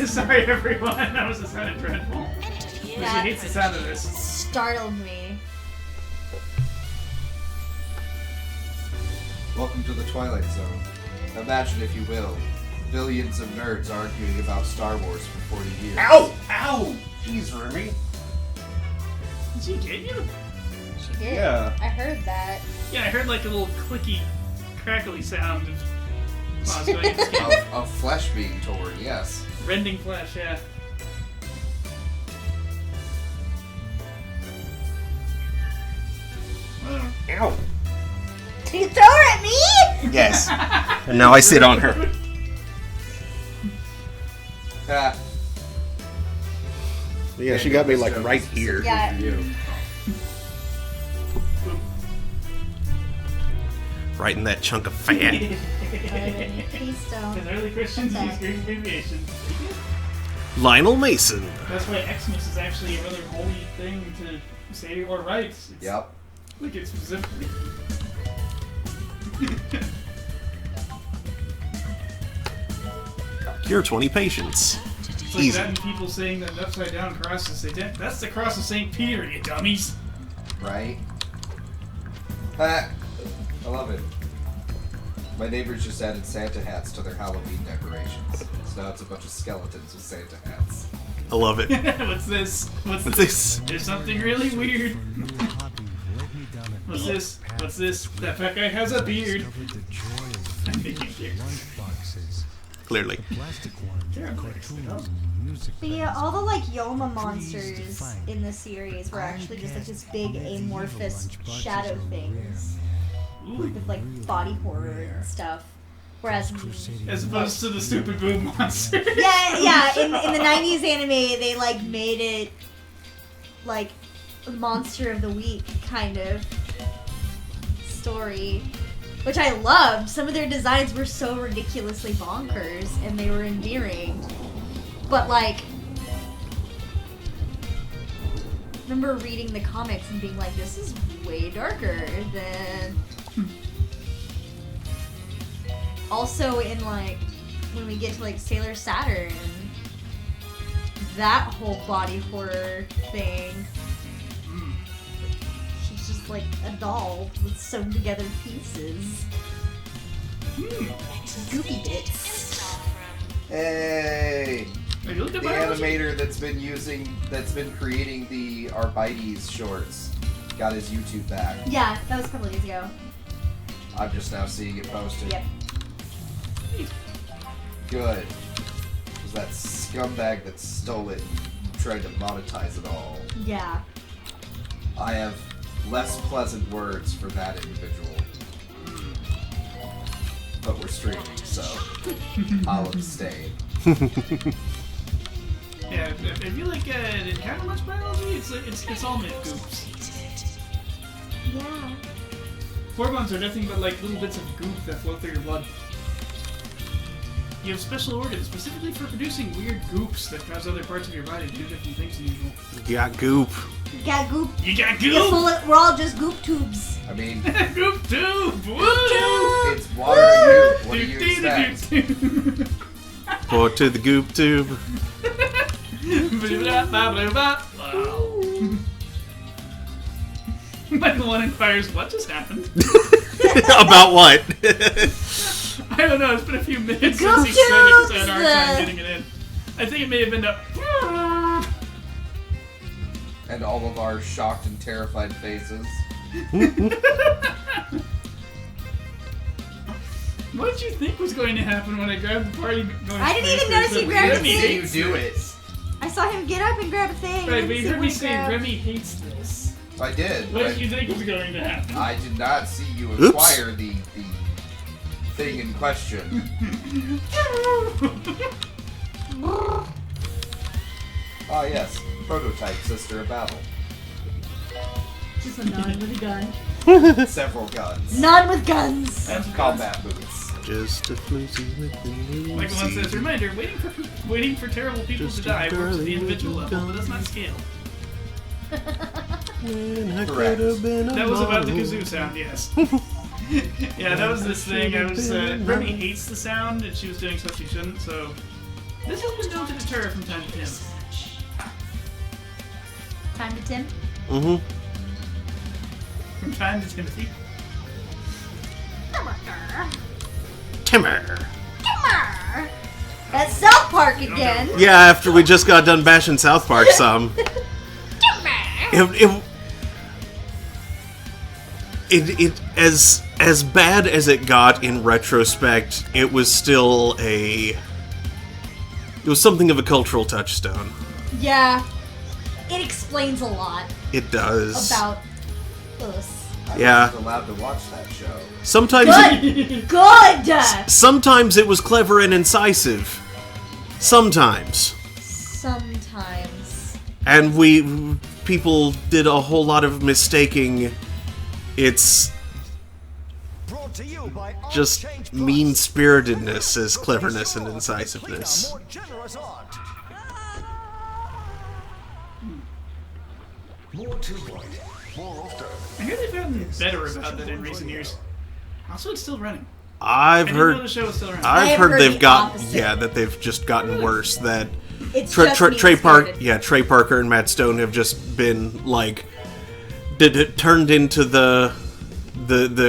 Sorry everyone, that was a sounded dreadful. Interview. But she hates the sound of this. Startled me. Welcome to the Twilight Zone. Imagine, if you will, billions of nerds arguing about Star Wars for 40 years. Ow! Ow! Jeez, Remy. Did she get you? She did. Yeah. I heard that. Yeah, I heard like a little clicky, crackly sound of while I was going into skin. Of flesh being torn, yes. Rending flesh, yeah. Ow! Did you throw her at me? Yes. And now I sit on her. Ah, Yeah, she got me like right here. Yeah. for you. Right in that chunk of fat. Please don't. Because early Christians Okay. use Greek abbreviation. Lionel Mason. That's why Xmas is actually a rather holy thing to say or write. It's, Yep. Like it's specifically. Cure 20 patients. It's like Easy. that and people saying that upside down cross is Satan. That's the cross of St. Peter, you dummies. Right? Ah, I love it. My neighbors just added Santa hats to their Halloween decorations. So now it's a bunch of skeletons with Santa hats. I love it. What's this? What's What's this? this? There's something really weird. New hobby led me down a What's this? What's this? That fat guy has a beard. discovered the joy of I think you care. lunchboxes. Clearly. Plastic ones, Yeah, I'm cartoons, mixed it up. and music. But yeah, bands. all the like Yoma monsters in the series were actually just like this big amorphous shadow things with like body horror and stuff. Whereas, As opposed to the stupid boob monster. yeah, in the 90s anime, they like made it like a monster of the week kind of story, which I loved. Some of their designs were so ridiculously bonkers and they were endearing. But like, I remember reading the comics and being like, this is way darker than. Also, in like, when we get to like Sailor Saturn, that whole body horror thing. She's just like a doll with sewn together pieces. Goopy bits. Hey! Have you looked The at biology? animator that's been creating the Arbites shorts got his YouTube back. Yeah, that was a couple of years ago. I'm just now seeing it posted. Yep. Good. It was that scumbag that stole it and tried to monetize it all. Yeah. I have less pleasant words for that individual. But we're streaming, so I'll abstain. Yeah, if you like kind of much biology, it's all myth goops. Yeah. Hormones are nothing but like little bits of goop that flow through your blood. You have special organs specifically for producing weird goops that cause other parts of your body to do different things than usual. You got goop. You got goop. You got You're goop! full of, we're all just goop tubes. I mean, Goop tube! Woo! it's water goop. What do you expect? Pour to the goop tube. Wow. Michael 1 inquires, what just happened? About what? I don't know, it's been a few minutes Goop since he said it because I had a hard tubes! time getting it in. I think it may have been the... And all of our shocked and terrified faces. What did you think was going to happen when I grabbed the party? I didn't even notice you grabbed Remy the thing. hates You do this. it. I saw him get up and grab a thing. Right, I but you didn't heard see me what say he grabbed. Remy hates this. I did. What but did you think was going to happen? I did not see you Oops. acquire the thing in question. Ah, yes. Prototype Sister of Battle. Just a nun with a gun. Several guns. None with guns. And combat boots. Just a floozy with the new Michael 1 says, reminder, waiting for terrible people Just to die a works at the darling individual little level, but does not gun. scale. When I Correct. could have been a That was about the model. kazoo sound, yes. Yeah, that was this thing. Remy hates the sound, and she was doing stuff she shouldn't, so... This has been known to deter her from time to time. Time to Tim. Mm-hmm. From time to Timothy. Timmer. That's South Park again. Yeah, after we just got done bashing South Park some. It as bad as it got in retrospect, it was still it was something of a cultural touchstone. Yeah. It explains a lot It does. about us. I Yeah. wasn't allowed to watch that show. Sometimes Good! sometimes it was clever and incisive. Sometimes. Sometimes. And people did a whole lot of mistaking its Brought to you by just Unchained Plus. mean-spiritedness as cleverness and incisiveness. More generous art. More 2 more often. I hear they've gotten better about that in recent years. Also, it's still running. I've I didn't know the heard show was still running. I've I've heard heard they've the got opposite. that they've just gotten worse. That It's Trey just mean-spirited. Trey Parker and Matt Stone have just been like turned into the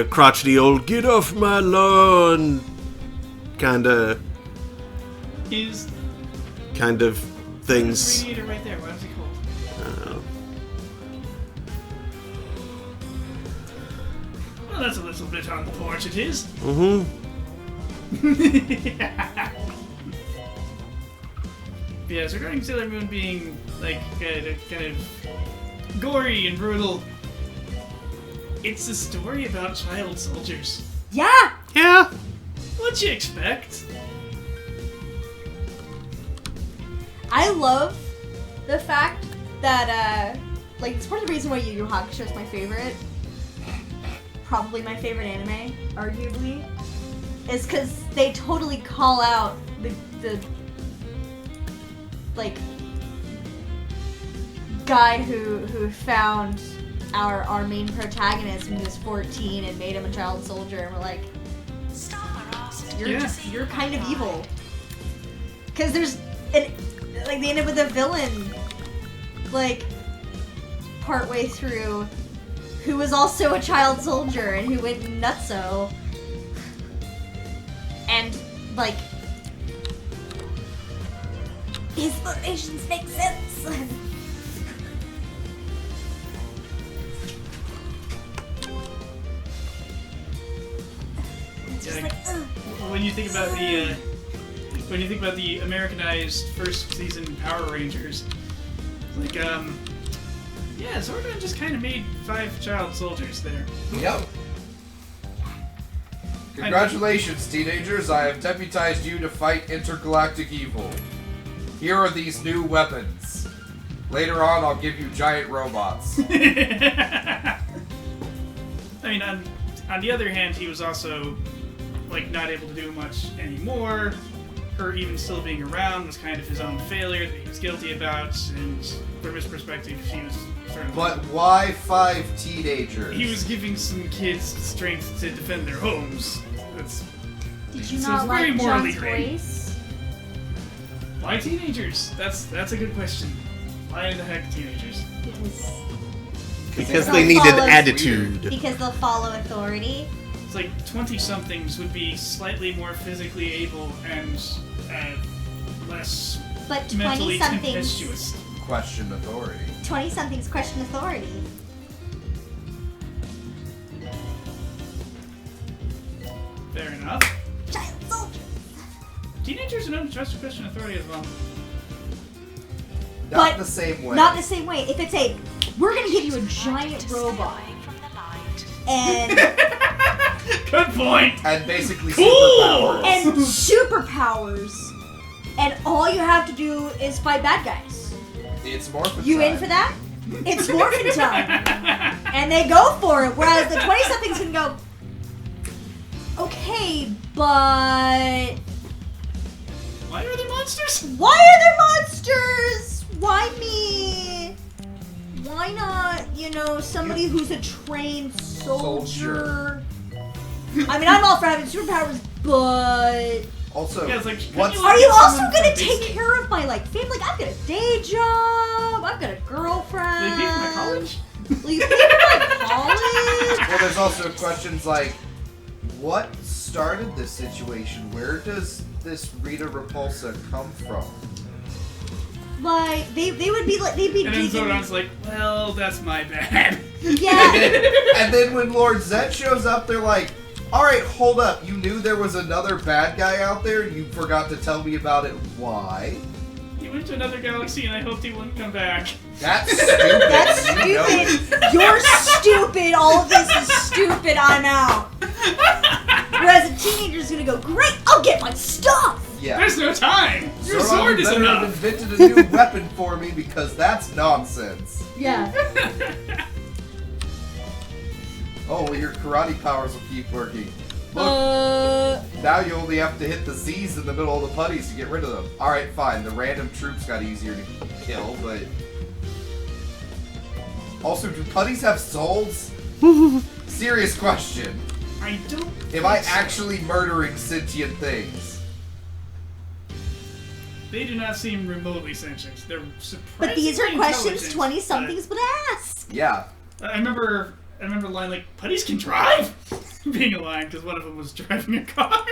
crotchety old get off my lawn kind of Is things. Radiator right there? What is it called? Well, that's a little bit on the porch, it is. Mm-hmm. Yes, regarding Sailor Moon being, like, kind of gory and brutal, it's a story about child soldiers. Yeah! Yeah. What'd you expect? I love the fact that, like, it's part of the reason why Yu Yu Hakusho is my favorite. Probably my favorite anime, arguably. Is because they totally call out the like, guy who found our main protagonist when he was 14 and made him a child soldier, and we're like, you're kind of evil. Because there's like they ended with a villain, like, partway through, who was also a child soldier and who went nutso. And, like, his motivations make sense. It's just Yeah. like, ugh. When you think about the Americanized first season Power Rangers, like, yeah, Zordon just kind of made 5 child soldiers there. Yep. Congratulations, teenagers. I have deputized you to fight intergalactic evil. Here are these new weapons. Later on, I'll give you giant robots. I mean, on the other hand, he was also like not able to do much anymore. Her even still being around was kind of his own failure that he was guilty about, and from his perspective, she was sort of. But why 5 teenagers? He was giving some kids strength to defend their homes. That's Did you So not it's very like morally John's gray. voice? why teenagers. That's a good question. Why the heck teenagers? Because they'll they needed follow- attitude. Because they'll follow authority. It's like 20-somethings would be slightly more physically able and less But mentally 20-somethings tempestuous. Question authority. 20-somethings question authority. Fair enough. Child soldier. Teenagers are known to trust question authority as well. Not But the same way. Not the same way. If it's a, we're gonna give you a giant robot, From the light. and Good point. And basically Cool! superpowers. and superpowers, and all you have to do is fight bad guys. It's morphin' You in time. for that? It's morphin' time, and they go for it. Whereas the 20-somethings can go, okay, but Why are there monsters? why are there monsters? Why me? Why not, somebody who's a trained soldier? I mean, I'm all for having superpowers, but Also, Yeah, it's like, what's, couldn't are you also Someone gonna from take basic- care of my family? Like, I've got a day job. I've got a girlfriend. Will you pay for my college? Will you pay for my college? well, there's also questions like, what started this situation? Where does this Rita Repulsa come from? Like, they would be like, they'd be And then digging. Zordon's like, well, that's my bad. Yeah. And then when Lord Zed shows up, they're like, alright, hold up. You knew there was another bad guy out there and you forgot to tell me about it. Why? He went to another galaxy and I hoped he wouldn't come back. That's stupid. That's You know it. stupid. You're stupid. All of this is stupid. I'm out. Whereas a teenager's gonna go, great, I'll get my stuff. Yeah. There's no time. Your Zordon, sword you is better have enough. invented a new weapon for me because that's nonsense. Yeah. Oh, well, your karate powers will keep working. Look, now you only have to hit the Z's in the middle of the putties to get rid of them. Alright, fine. The random troops got easier to kill, but... Also, do putties have souls? Serious question. I don't. Am I think so. actually murdering sentient things? They do not seem remotely sentient. They're surprisingly But these are questions intelligent, 20-somethings would ask. Yeah. but I remember the line like, putties can drive? Being a line, because one of them was driving a car.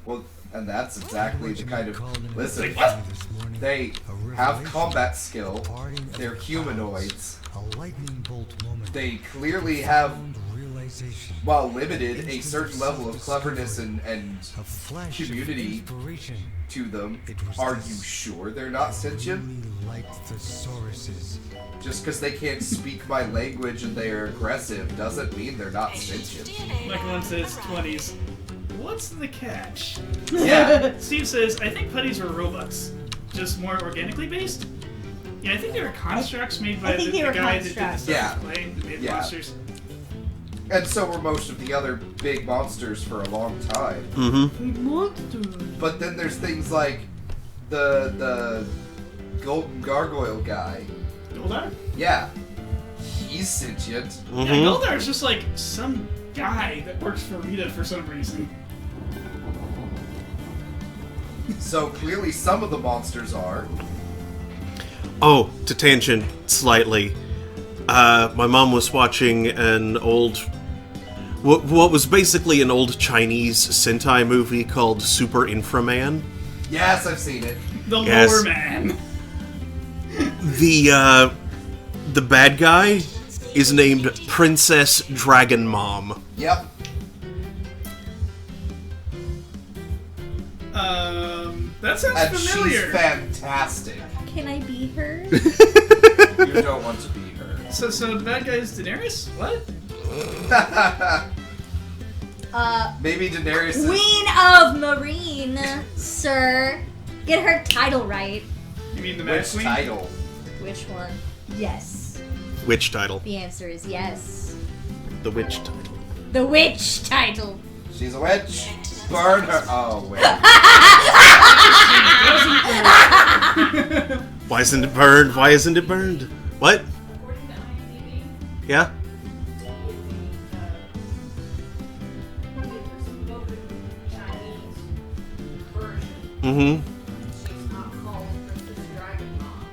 Well, and that's exactly the kind of... Listen, This morning, they a have revelation, combat skill. parting of They're the humanoids. clouds, a lightning bolt moment. They clearly have, Profound realization, while limited, a certain level of cleverness and a flash of community inspiration. to them. It was Are this you sure they're not I sentient? really liked thesauruses. Just because they can't speak my language and they are aggressive doesn't mean they're not sentient. Like one says 20s. What's the catch? Yeah. Steve says, I think putties were robots. Just more organically based? Yeah, I think they were constructs made by I think the they were guy that did the constructs. stuff Yeah. with Play that made Yeah. monsters. And so were most of the other big monsters for a long time. Mm-hmm. But then there's things like the golden gargoyle guy. Goldar? Yeah. He's sentient. Yeah, Mm-hmm. Goldar's just like some guy that works for Rita for some reason. So clearly some of the monsters are. Oh, to tangent slightly. My mom was watching an old... What was basically an old Chinese Sentai movie called Super Inframan. Yes, I've seen it. The Yes. lore man. The bad guy is named Princess Dragon Mom. Yep. That sounds And familiar. she's fantastic. Can I be her? You don't want to be her. So the bad guy is Daenerys? What? Maybe Daenerys is... Queen of Marine, sir. Get her title right. You mean the Mad Which Queen? title? Which one? Yes. Which title? The answer is yes. The witch title. the witch title. She's a witch. Burn her. Oh, wait. Why isn't it burned? Why isn't it burned? What? According to IMDb, Yeah? Chinese version. Mm-hmm. She's not called Princess Dragon Mom.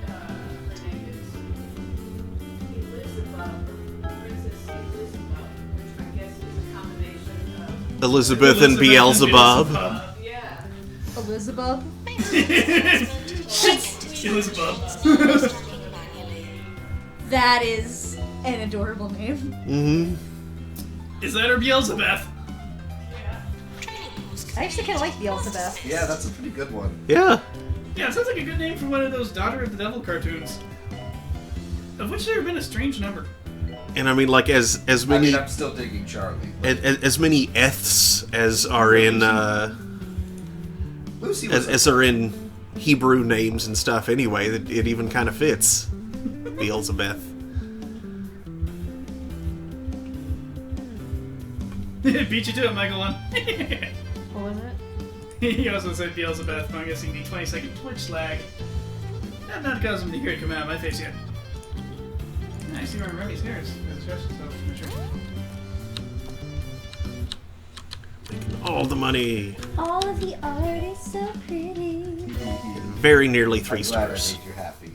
Her name is Elizabeth, Princess Elizabeth, which I guess is a combination of Elizabeth and Beelzebub. yeah. Elizabeth. Elizabeth. That is an adorable name. Mm-hmm. Is that her Beelzebeth? I actually kind of like Beelzebeth. Yeah, that's a pretty good one. Yeah. Yeah, it sounds like a good name for one of those Daughter of the Devil cartoons. Of which there have been a strange number. And I mean, like, as many I'm still digging Charlie. as many Eths as are in Lucy was as are in Hebrew names and stuff. Anyway, it even kind of fits. Beelzebeth. Beat you to it, Michael one. What was it? He also said Beelzebeth, but I'm guessing the 20-second Twitch slag. That not caused him to hear it come out of my face yet. I see where Remy's hair is. All the money. All of the art is so pretty. Very nearly 3 I'm glad I stars. made you happy.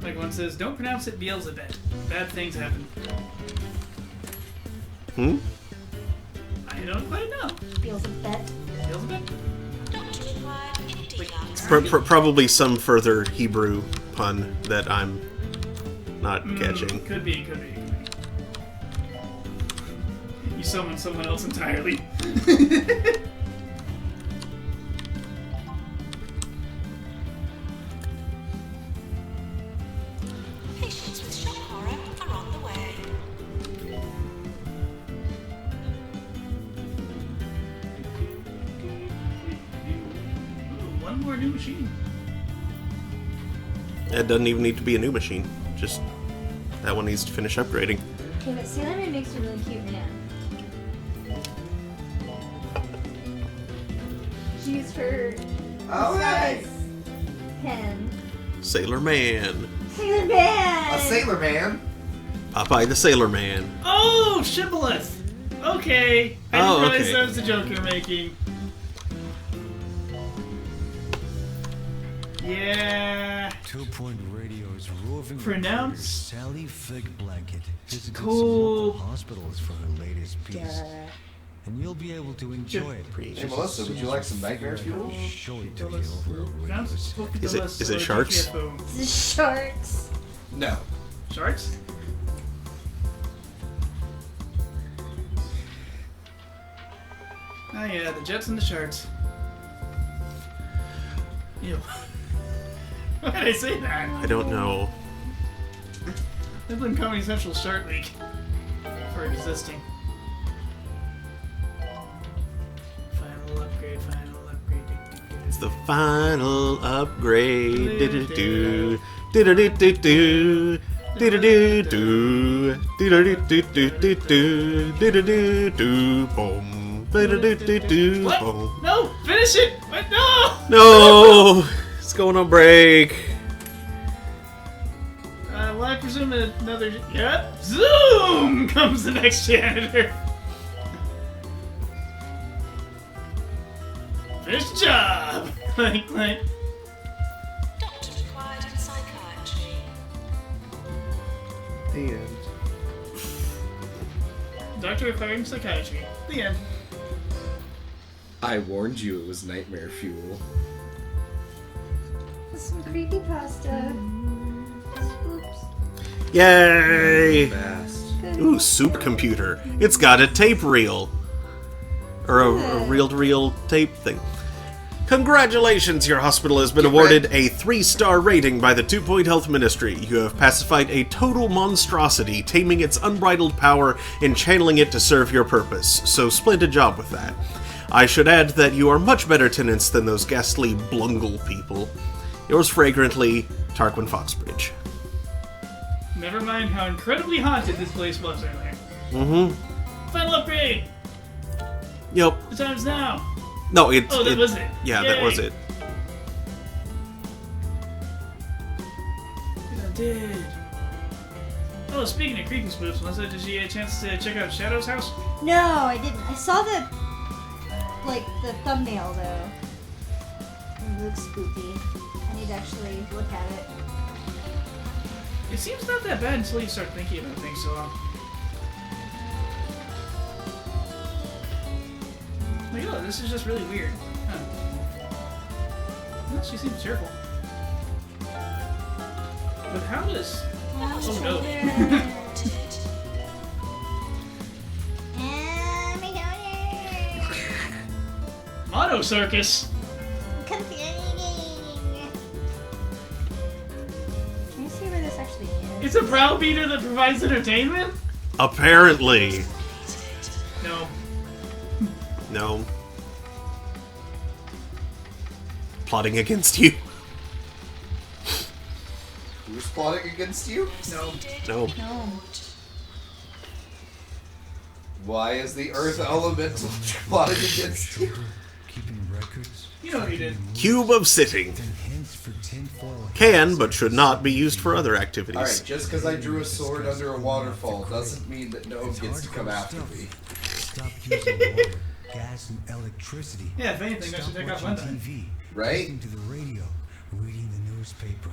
Like one says, don't pronounce it Beelzebeth. Bad things happen. Hmm? I don't quite know. Beelzebeth. Beelzebeth? Probably some further Hebrew pun that I'm not catching. Could be. You summon someone else entirely. Patients with shock horror are on the way. Ooh, one more new machine. It doesn't even need to be a new machine. Just that one needs to finish upgrading. Okay, but Sailor Moon makes a really cute man. She's her Oh, hey! pen. Sailor Man. Sailor Man! A sailor man. Popeye the Sailor Man. Oh, Shibboleth! Okay. I Oh, didn't realize okay. that was the joke you're making. Yeah. 2 Point Radio's roving Pronounce- reporter, Sally Fig Blanket visited some Cool. local hospitals for her latest piece. And you'll be able to enjoy it. Hey, Melissa, would you like some nightmare fuel? Show it to you over a radio set. Is it sharks? The sharks. No. Sharks? Oh yeah, the Jets and the Sharks. Ew. Why did I say that? I don't know. Midland Comedy Central Shark League. For existing. Final upgrade. It's the final upgrade. Do-do-do. Do-do-do-do-do. Do-do-do-do. Do-do-do-do-do-do. Do-do-do-do. Boom. Do-do-do-do-do. What? Boom. No! Finish it! What? No! No! It's going on break. Well, I presume another... Yep. Zoom! Comes the next janitor. First job! Clank, clank. Doctor required in psychiatry. The end. Doctor required in psychiatry. The end. I warned you it was nightmare fuel. Some creepypasta. Oops. Yay! Fast. Ooh, soup computer. It's got a tape reel. Or a reel-to-reel tape thing. Congratulations, your hospital has been awarded a 3-star rating by the 2 Point Health Ministry. You have pacified a total monstrosity, taming its unbridled power and channeling it to serve your purpose. So splendid job with that. I should add that you are much better tenants than those ghastly Blungle people. Yours fragrantly, Tarquin Foxbridge. Never mind how incredibly haunted this place was earlier. Mm-hmm. Final upgrade! Yep. The time's now! No, it's... Oh, that was it. Yeah, Yay. that was it. I did. Oh, speaking of creepy spoofs, Melissa, did you get a chance to check out Shadow's house? No, I didn't. I saw the thumbnail though. It looks spooky. I need to actually look at it. It seems not that bad until you start thinking about things so long. Like, oh, this is just really weird. Huh. Well, she seems cheerful. But how does... Oh no. Mono Circus! Confusing. Can you see where this actually is? It's a browbeater that provides entertainment? Apparently. No. No. Plotting against you. Who's plotting against you? No. No. No. Why is the Earth Elemental plotting against you? Keeping records. You know what he did. Cube of Sitting. Then hints for tinfoil. Can, but should not be used for other activities. Alright, just because I drew a sword under a waterfall doesn't mean that no one gets to come after me. Stop using water, gas, and electricity. Yeah, if anything, I Stop should take off watching Linda. TV, Right? listening to the radio, reading the newspaper,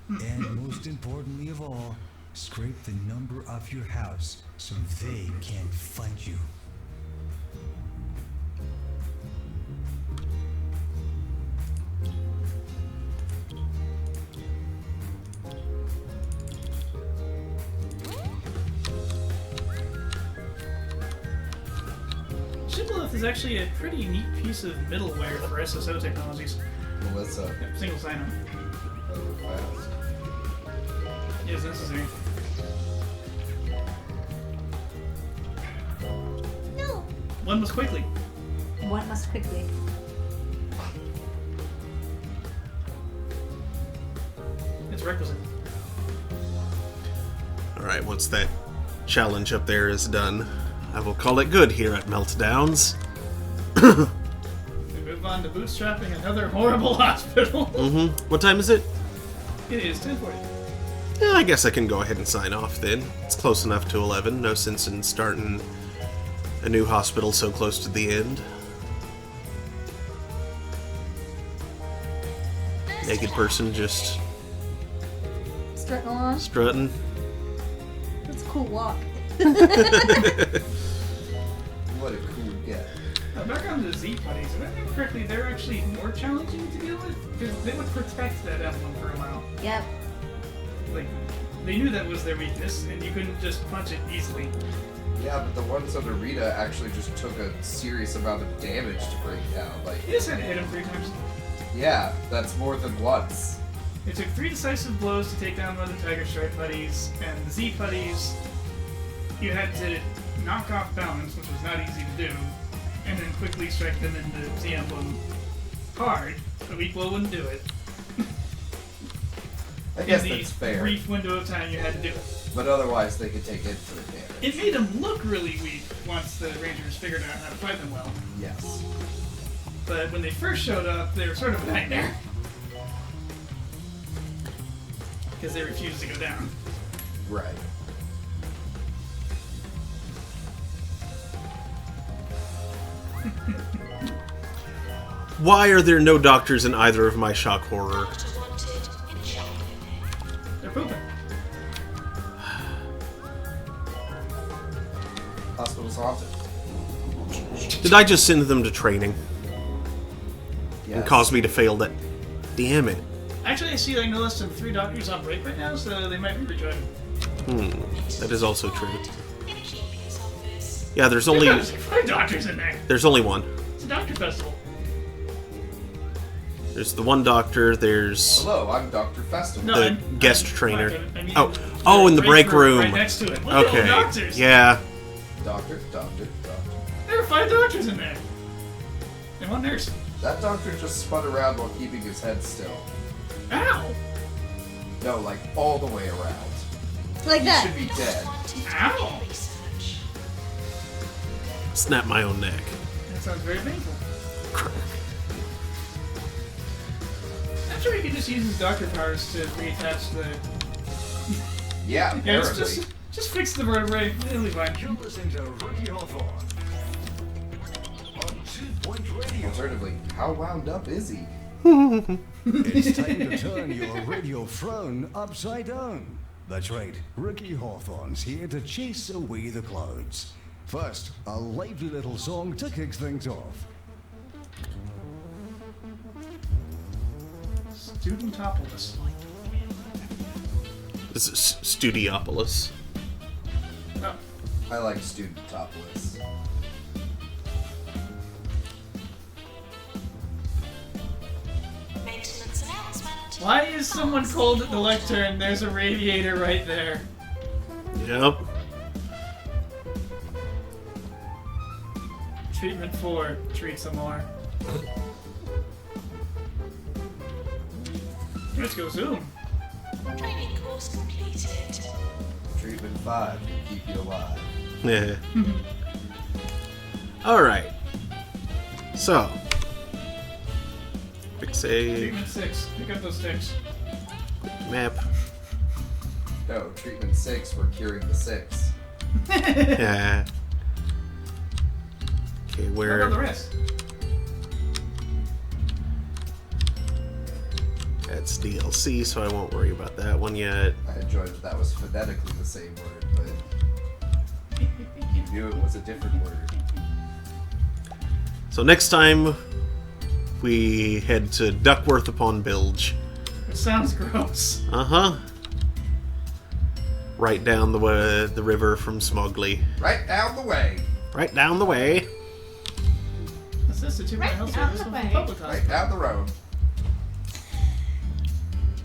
and most importantly of all, scrape the number of your house so they can't find you. Shibboleth is actually a pretty neat piece of middleware for SSO technologies. Melissa. Yep, single sign-on. Fast. It is necessary. No. One was quickly. One must quickly. It's requisite. Alright, once that challenge up there is done, I will call it good here at Meltdowns. We move on to bootstrapping another horrible hospital. Mm-hmm. What time is it? It is 10:40. Yeah, I guess I can go ahead and sign off then. It's close enough to 11. No sense in starting a new hospital so close to the end. Naked person just Strutting along. strutting. That's a cool walk. What a cool get. Back on the Z putties, if I remember correctly, they're actually more challenging to deal with because they would protect that emblem for a while. Yep. Like, they knew that was their weakness, and you couldn't just punch it easily. Yeah, but the ones under Rita actually just took a serious amount of damage to break down. Like, You just had to hit him 3 times. yeah, that's more than once. It took 3 decisive blows to take down one of the Tiger Stripe putties, and the Z putties, you had to knock off balance, which was not easy to do, and then quickly strike them into Z emblem hard. A weak blow wouldn't do it. I guess In the that's fair. brief window of time you had to do it. But otherwise, they could take infinite damage. It made them look really weak once the Rangers figured out how to fight them well. Yes. But when they first showed up, they were sort of a nightmare. Because they refused to go down. Right. Why are there no doctors in either of my shock horror? Doctor wanted in shock. They're pooping. Hospital's haunted. Did I just send them to training Yes. and cause me to fail that? Damn it. Actually, I see like no less than 3 doctors on break right now, so they might be rejoining. That is also true. In a GP's office. Yeah, there's only There's 5 doctors in there. there's only one. It's a doctor festival. There's the one doctor. There's Hello, I'm Dr. Festival. No, the I'm- guest I'm- trainer. I mean, Oh, in the break Right room. next to it. Look at all the Okay. doctors. Yeah. Doctor. There were 5 doctors in there. And 1 nurse. That doctor just spun around while keeping his head still. Ow! No, like all the way around. Like You that. should be dead. Ow! Research. Snap my own neck. That sounds very painful. I'm sure he can just use his doctor powers to reattach the. Yeah, Yeah, it's apparently. just fix the vertebrae. It'll be fine. You're listening to Ricky Hawthorne on 2 Point Radio. Alternatively, how wound up is he? It's time to turn your radio throne upside down. That's right, Ricky Hawthorne's here to chase away the clouds. First, a lively little song to kick things off. Studentopolis. This is Studiopolis. Oh. I like student topless. Maintenance announcement. Why is someone cold at the lectern? There's a radiator right there. Yep. Treatment 4. Treat some more. Let's go zoom. Training course completed. Treatment 5 can keep you alive. Yeah. Alright. So. Quick save. Treatment 6. Pick up those sticks. Map. No, treatment 6, we're curing the 6. Yeah. Okay, What about the where? rest? That's DLC, so I won't worry about that one yet. I enjoyed that was phonetically the same word, but you knew it was a different word. So next time, we head to Duckworth upon Bilge. It sounds gross. Uh-huh. Right down the river from Smogley. Right down the way. Right down the way. That's the 2 Right health down service the from way. public Right hospital. down the road.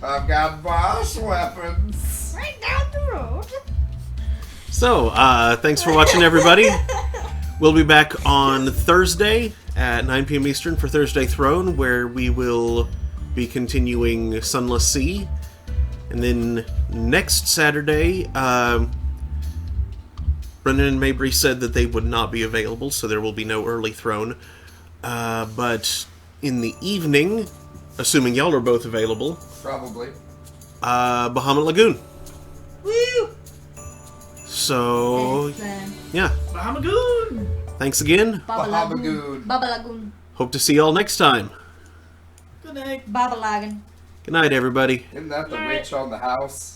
I've got weapons. Right down the road. So, thanks for watching, everybody. We'll be back on Thursday at 9 p.m. Eastern for Thursday Throne, where we will be continuing Sunless Sea. And then next Saturday, Brendan and Mabry said that they would not be available, so there will be no early Throne. But in the evening, assuming y'all are both available, Probably. Bahamut Lagoon. Woo! So, yeah. Bahamagoon! Thanks again. Baba Lagoon. Bahabagoon. Baba Lagoon. Hope to see y'all next time. Good night. Baba Lagoon. Good night, everybody. Isn't that the Alright. witch on the house?